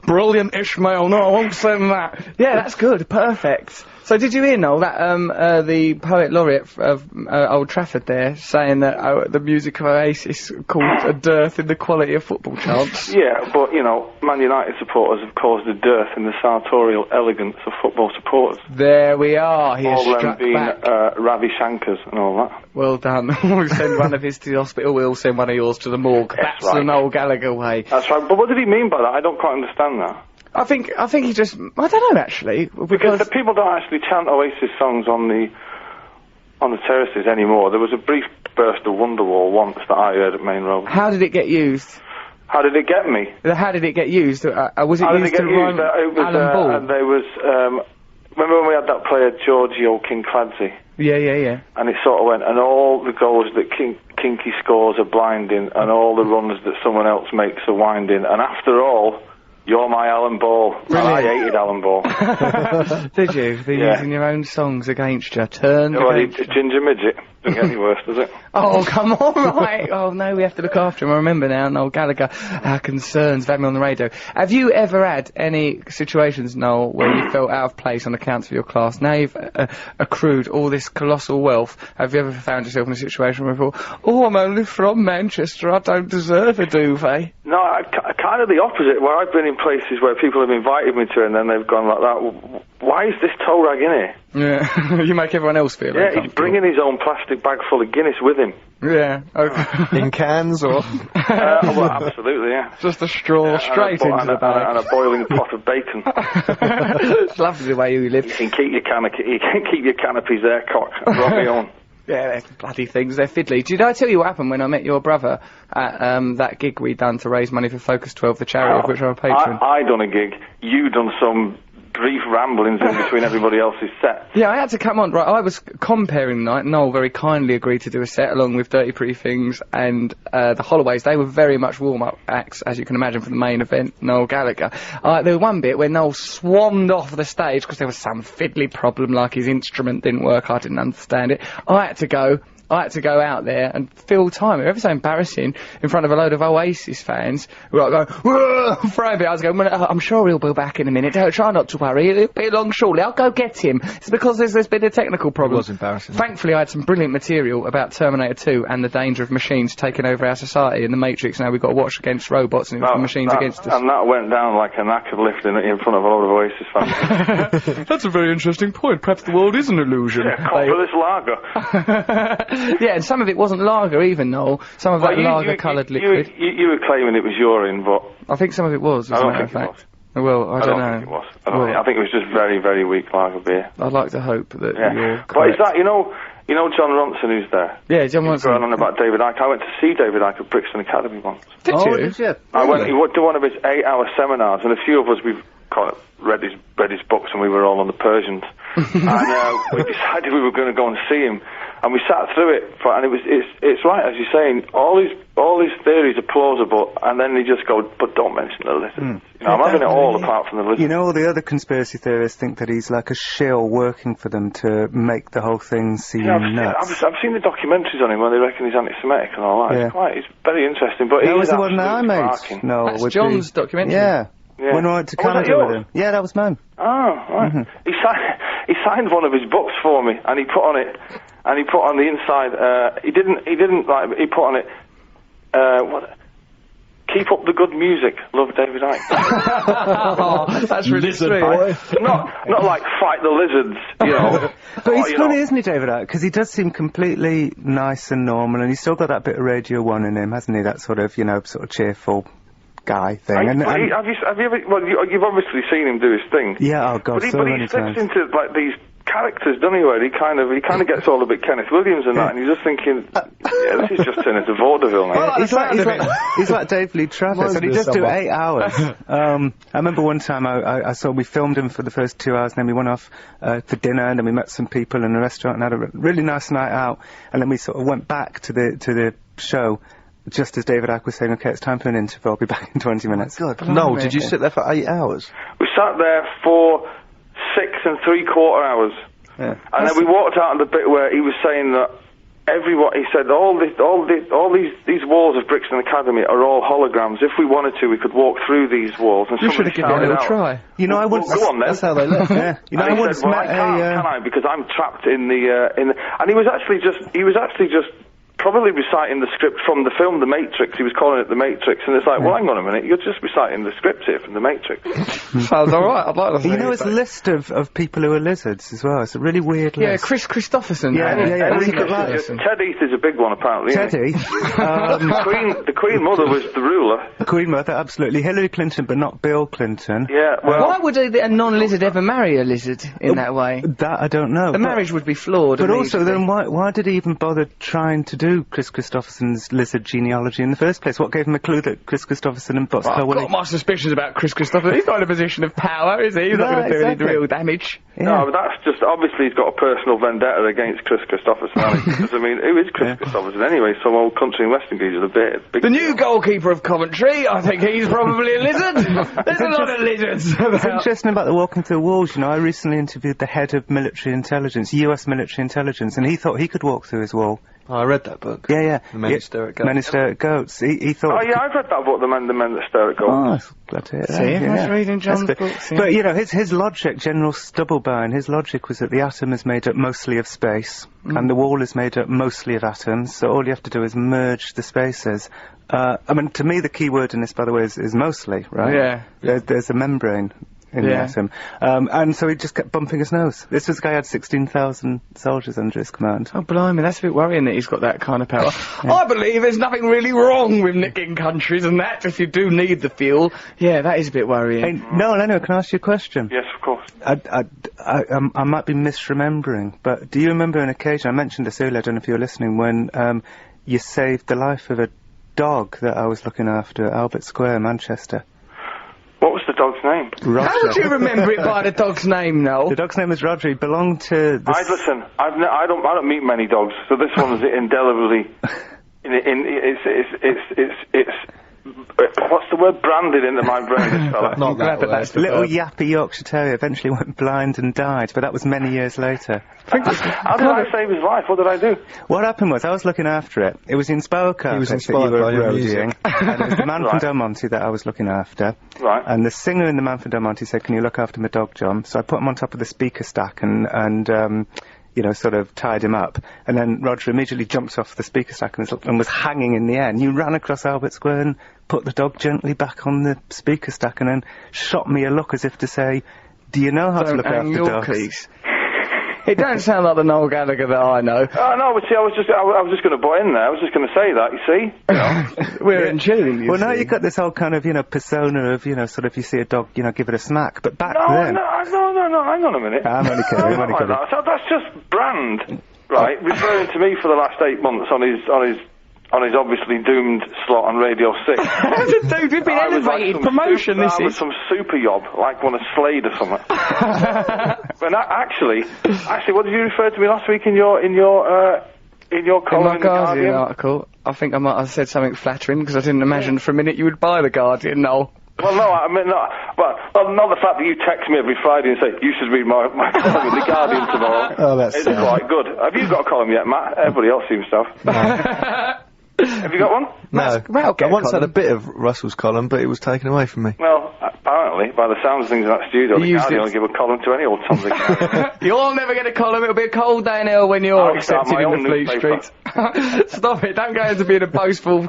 Brilliant, Ishmael. No, I won't send that. Yeah, that's good. Perfect. So did you hear, Noel, that the poet laureate of Old Trafford there saying that the music of Oasis caused a dearth in the quality of football chants? Yeah, but, you know, Man United supporters have caused a dearth in the sartorial elegance of football supporters. There we are. He has all them struck being back. Ravi Shankars and all that. Well done. We'll send one of his to the hospital, we'll send one of yours to the morgue. That's right. The Noel Gallagher way. That's right. But what did he mean by that? I don't quite understand that. I think he just, I don't know actually, because the people don't actually chant Oasis songs on the terraces anymore. There was a brief burst of Wonderwall once that I heard at Main Road. How did it get used? How did it get me? How did it get used? Was it used to rhyme Alan Ball? And there was, remember when we had that player Giorgio Kincladze? Yeah. And it sort of went, and all the goals that Kinky scores are blinding, and all the runs that someone else makes are winding, and after all, you're my Alan Ball. Really? I hated Alan Ball. Did you? They're using your own songs against you. Against you. Ginger Midget. Doesn't get any worse, does it? Oh, come on, right. Oh, no, we have to look after him. I remember now, Noel Gallagher, our concerns of having him on the radio. Have you ever had any situations, Noel, where you felt out of place on account of your class? Now you've accrued all this colossal wealth, have you ever found yourself in a situation where you thought, I'm only from Manchester, I don't deserve a duvet? No, kind of the opposite, where I've been in places where people have invited me to, and then they've gone like that. Why is this toe rag in here? Yeah, you make everyone else feel uncomfortable. He's bringing his own plastic bag full of Guinness with him. Yeah, okay. In cans, or? Well, absolutely, yeah. Just a straw straight into the bag. And a boiling pot of bacon. It's lovely the way you live. You can keep your canopies there, cock, and rub me on. Yeah, they're bloody things, they're fiddly. Did I tell you what happened when I met your brother at that gig we'd done to raise money for Focus 12, the charity of which I'm a patron? I done a gig, you done some brief ramblings in between everybody else's sets. Yeah, I had to come on, right, I was comparing the night, Noel very kindly agreed to do a set along with Dirty Pretty Things and the Holloways. They were very much warm-up acts, as you can imagine, for the main event, Noel Gallagher. There was one bit where Noel swarmed off the stage because there was some fiddly problem, like his instrument didn't work, I didn't understand it. I had to go out there and fill time. It was ever so embarrassing in front of a load of Oasis fans who were like going, for a bit. I was going, well, I'm sure he'll be back in a minute. Try not to worry. He'll be along shortly. I'll go get him. It's because there's been a technical problem. It was embarrassing. Thankfully, I had some brilliant material about Terminator 2 and the danger of machines taking over our society and the Matrix. Now we've got to watch against robots and machines against us. And that went down like a knackered lift in front of a load of Oasis fans. That's a very interesting point. Perhaps the world is an illusion. Yeah, call for this lager. Yeah, and some of it wasn't lager even, Noel. Some of that lager-coloured liquid. You were claiming it was urine, but... I think some of it was, as a matter of fact. Well, I don't know. Think it was. I think it was just very, very weak lager beer. I'd like to hope that you're correct. But is that, you know John Ronson who's there? Yeah, John Ronson. Going on about David Icke. I went to see David Icke at Brixton Academy once. Did you? Did you? I went to one of his 8-hour seminars, and a few of us, we've read his books, and we were all on the Persians. And we decided we were going to go and see him. And we sat through it, and it's right, as you're saying, all his theories are plausible, and then they just go, but don't mention the lizards. I'm having it all apart from the lizards. You know, all the other conspiracy theorists think that he's like a shill working for them to make the whole thing seem nuts. I've seen the documentaries on him where they reckon he's anti-Semitic and all that. Yeah. It's very interesting, but that was the one that I made. No, that's John's documentary. Yeah. When I went to Canada with him. Yeah, that was mine. Oh, right. He signed one of his books for me, and he put on it. And he put on the inside, he put on it, keep up the good music. Love, David Icke. Oh, that's really sweet. Not like fight the lizards, you know. But he's funny, isn't he, David Icke? Because he does seem completely nice and normal, and he's still got that bit of Radio 1 in him, hasn't he? That sort of, you know, sort of cheerful guy thing. Have you ever? Well, you've obviously seen him do his thing. Yeah, oh God, but he many slips times. into like these characters, doesn't he? Where he kind of gets all a bit Kenneth Williams and that, and you're just thinking, yeah, this is just turning into vaudeville now. He's like Dave Lee Travis, and he does do 8 hours. I remember one time we filmed him for the first 2 hours, and then we went off for dinner, and then we met some people in a restaurant and had a really nice night out, and then we sort of went back to the show. Just as David Icke was saying, okay, it's time for an interval, I'll be back in 20 minutes. Oh, God. No, did you sit there for 8 hours? We sat there for 6 3/4 hours. Yeah. And then we walked out on the bit where he was saying that he said all these walls of Brixton Academy are all holograms. If we wanted to, we could walk through these walls. And you should have given it a little try. You know, I once... Well, go on then. That's how they live. Yeah. You know, and I he once said, well, met can I? Because I'm trapped in the... And he was actually just probably reciting the script from the film The Matrix. He was calling it The Matrix, and it's like, well, hang on a minute, you're just reciting the script here from The Matrix. Sounds alright, I'd like to see You know, it's a list of people who are lizards as well. It's a really weird list. Yeah, Chris Christopherson. Yeah. Ted Heath is a big one, apparently. Teddy. The Queen Mother was the ruler. The Queen Mother, absolutely. Hillary Clinton, but not Bill Clinton. Yeah, well... Why would a non-lizard ever marry a lizard in that way? That I don't know. The marriage would be flawed. But also, then why did he even bother trying to do Chris Christopherson's lizard genealogy in the first place? What gave him a clue that Chris Christopherson and Butts I've got my suspicions about Chris Christopherson. He's not in a position of power, is he? He's not going to do any real damage. Yeah. No, but that's just... Obviously, he's got a personal vendetta against Chris Christopherson. Because, I mean, who is Chris Christopherson anyway? Some old country and western geezer, a big... The new goalkeeper of Coventry, I think he's probably a lizard. There's a lot of lizards. It's interesting about the walking through walls, you know. I recently interviewed the head of military intelligence, US military intelligence, and he thought he could walk through his wall. Oh, I read that book. Yeah. The Men That Stare at Goats. Men That Stare at Goats. He thought... Oh, yeah, I've read that book, The Men That Stare at Goats. Oh, that's glad to hear that. See, I was reading John's books. But, you know, his logic, General Stubblebine, his logic was that the atom is made up mostly of space, and the wall is made up mostly of atoms, so all you have to do is merge the spaces. I mean, to me, the key word in this, by the way, is mostly, right? Yeah. There's a membrane in the atom. And so he just kept bumping his nose. This guy had 16,000 soldiers under his command. Oh, blimey, that's a bit worrying that he's got that kind of power. I believe there's nothing really wrong with nicking countries and that, if you do need the fuel. Yeah, that is a bit worrying. Hey, Noel, anyway, can I ask you a question? Yes, of course. I might be misremembering, but do you remember an occasion, I mentioned this earlier, I don't know if you were listening, when you saved the life of a dog that I was looking after at Albert Square, Manchester? What was the dog's name? Roger. How would you remember it by the dog's name, Noel? The dog's name was Roger. He belonged to the... Listen, I don't meet many dogs, so this one's indelibly... It's what's the word? Branded into my brain, this fella. Not that word. Little yappy Yorkshire Terrier eventually went blind and died, but that was many years later. How did I save his life? What did I do? What happened was, I was looking after it. It was in Sparrow Carpet He was that inspired you were by your roadieing, music. and it was the man from Del Monte that I was looking after. Right. And the singer in the man from Del Monte said, can you look after my dog, John? So I put him on top of the speaker stack and you know, sort of tied him up. And then Roger immediately jumped off the speaker stack and was hanging in the air. And you ran across Albert Square and put the dog gently back on the speaker stack and then shot me a look as if to say, do you know how to look after dogs? It don't sound like the Noel Gallagher that I know. Oh, no, but see, I was just going to butt in there. I was just going to say that, you see? You know? We're in tune, Well, now you've got this whole kind of, you know, persona of, you know, sort of you see a dog, you know, give it a smack. But back then... No, hang on a minute. I'm only kidding, So that's just Brand, right, referring to me for the last 8 months on his obviously doomed slot on Radio 6. Dude, we've been elevated. Promotion, this is. I was some super yob, like one of Slade or something. But actually, what did you refer to me last week in your column in the Guardian article? I think I might have said something flattering, because I didn't imagine for a minute you would buy the Guardian, Noel. Well, no, I mean, no, well, not the fact that you text me every Friday and say, you should read my column in the Guardian tomorrow. Oh, that's It's quite good. Have you got a column yet, Matt? Everybody else seems to have. Have you got one? No. I once had a bit of Russell's column, but it was taken away from me. Well, apparently, by the sounds of things in that studio, the Guardian will give a column to any old Tom Dick and Harry. You'll never get a column. It'll be a cold day in hell when you're accepted in the Fleet Street. Stop it. Don't go into being a boastful,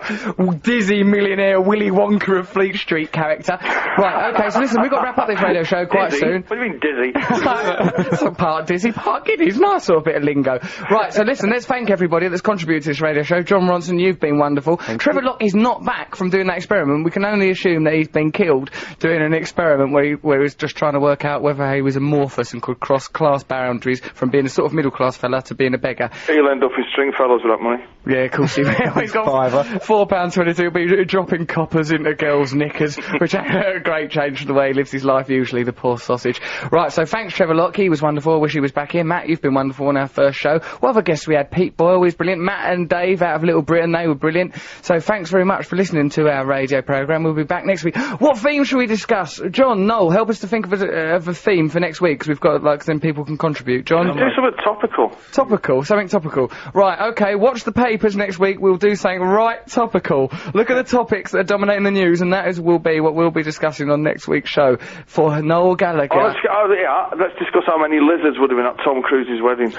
dizzy millionaire Willy Wonka of Fleet Street character. Right, okay, so listen, we've got to wrap up this radio show quite soon. What do you mean dizzy? Some part dizzy, part giddy. It's nice sort of bit of lingo. Right, so listen, let's thank everybody that's contributed to this radio show. John Ronson, you've been wonderful. Trevor Locke is not back from doing that experiment. We can only assume that he's been killed doing an experiment where he was just trying to work out whether he was amorphous and could cross class boundaries from being a sort of middle-class fella to being a beggar. He'll end up in Stringfellows with that money. Yeah, of course he will. He's got £4.22. He'll be dropping coppers into girls' knickers, which ain't a great change from the way he lives his life usually, the poor sausage. Right, so thanks Trevor Locke, he was wonderful. I wish he was back here. Matt, you've been wonderful on our first show. What other guests we had? Pete Boyle was brilliant. Matt and Dave out of Little Britain, they were brilliant. So thanks very much for listening to our radio programme. We'll be back next week. What theme should we discuss? John, Noel, help us to think of a theme for next week, because we've got, like, then people can contribute. John? Do something topical. Topical, something topical. Right, okay, watch the papers next week. We'll do something right topical. Look at the topics that are dominating the news, and that will be what we'll be discussing on next week's show for Noel Gallagher. Let's discuss how many lizards would have been at Tom Cruise's wedding.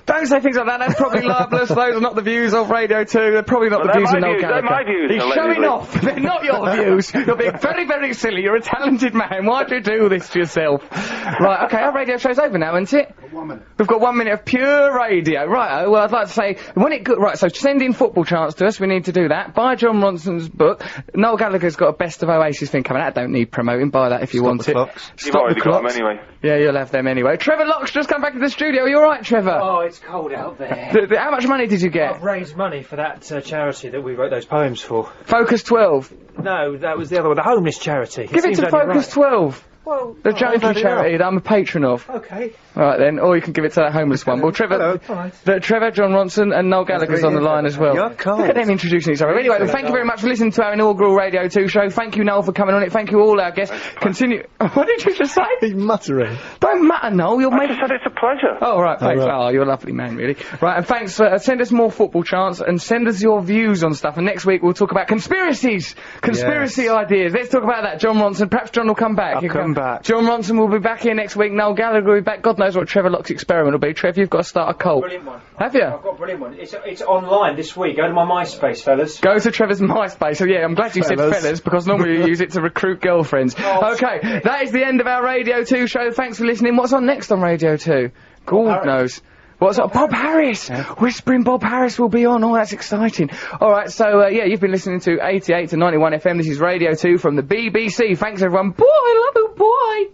Don't say things like that, that's probably libelous. Those are not the views of Radio 2, they're probably not the views of Noel Gallagher. They're my views. He's showing off, they're not your views. You're being very, very silly, you're a talented man, why'd you do this to yourself? Right, okay, our radio show's over now, isn't it? 1 minute. We've got 1 minute of pure radio. Right, well, I'd like to say, right, so send in football chants to us, we need to do that. Buy John Ronson's book. Noel Gallagher's got a Best of Oasis thing coming out, don't need promoting, buy that if you want it. You've already got them anyway. Yeah, you'll have them anyway. Trevor Locke's just come back to the studio, you alright, Trevor? Oh, it's cold out there. How much money did you get? I've raised money for that charity that we wrote those poems for. Focus 12. No, that was the other one, the homeless charity. Give it to Focus 12. Well, the junkie charity that I'm a patron of. Okay. Alright then, or you can give it to that homeless one. Well, Trevor, Trevor, John Ronson and Noel Gallagher's on the line as well. Look at them introducing each other. Anyway, thank you very much for listening to our inaugural Radio 2 show. Thank you, Noel, for coming on it. Thank you all our guests. Continue. What did you just say? He's muttering. Don't mutter, Noel. You'll make. I said it's a pleasure. Oh, right, thanks. Oh, you're a lovely man, really. Right, and thanks. Send us more football chants and send us your views on stuff. And next week we'll talk about conspiracies, conspiracy ideas. Let's talk about that. John Ronson. Perhaps John will come back. I'll come back. John Ronson will be back here next week. Noel Gallagher will be back. God knows what Trevor Locke's experiment will be. Trev, you've got to start a cult. Brilliant one. Have you? I've got a brilliant one. It's online this week. Go to my MySpace, fellas. Go to Trevor's MySpace. So yeah, I'm glad you said fellas, because normally you use it to recruit girlfriends. Okay, that is the end of our Radio 2 show. Thanks for listening. What's on next on Radio 2? God knows. What's up? Bob Harris! Yeah. Whispering Bob Harris will be on. Oh, that's exciting. Alright, so, yeah, you've been listening to 88 to 91 FM. This is Radio 2 from the BBC. Thanks, everyone. Boy, I love you, boy!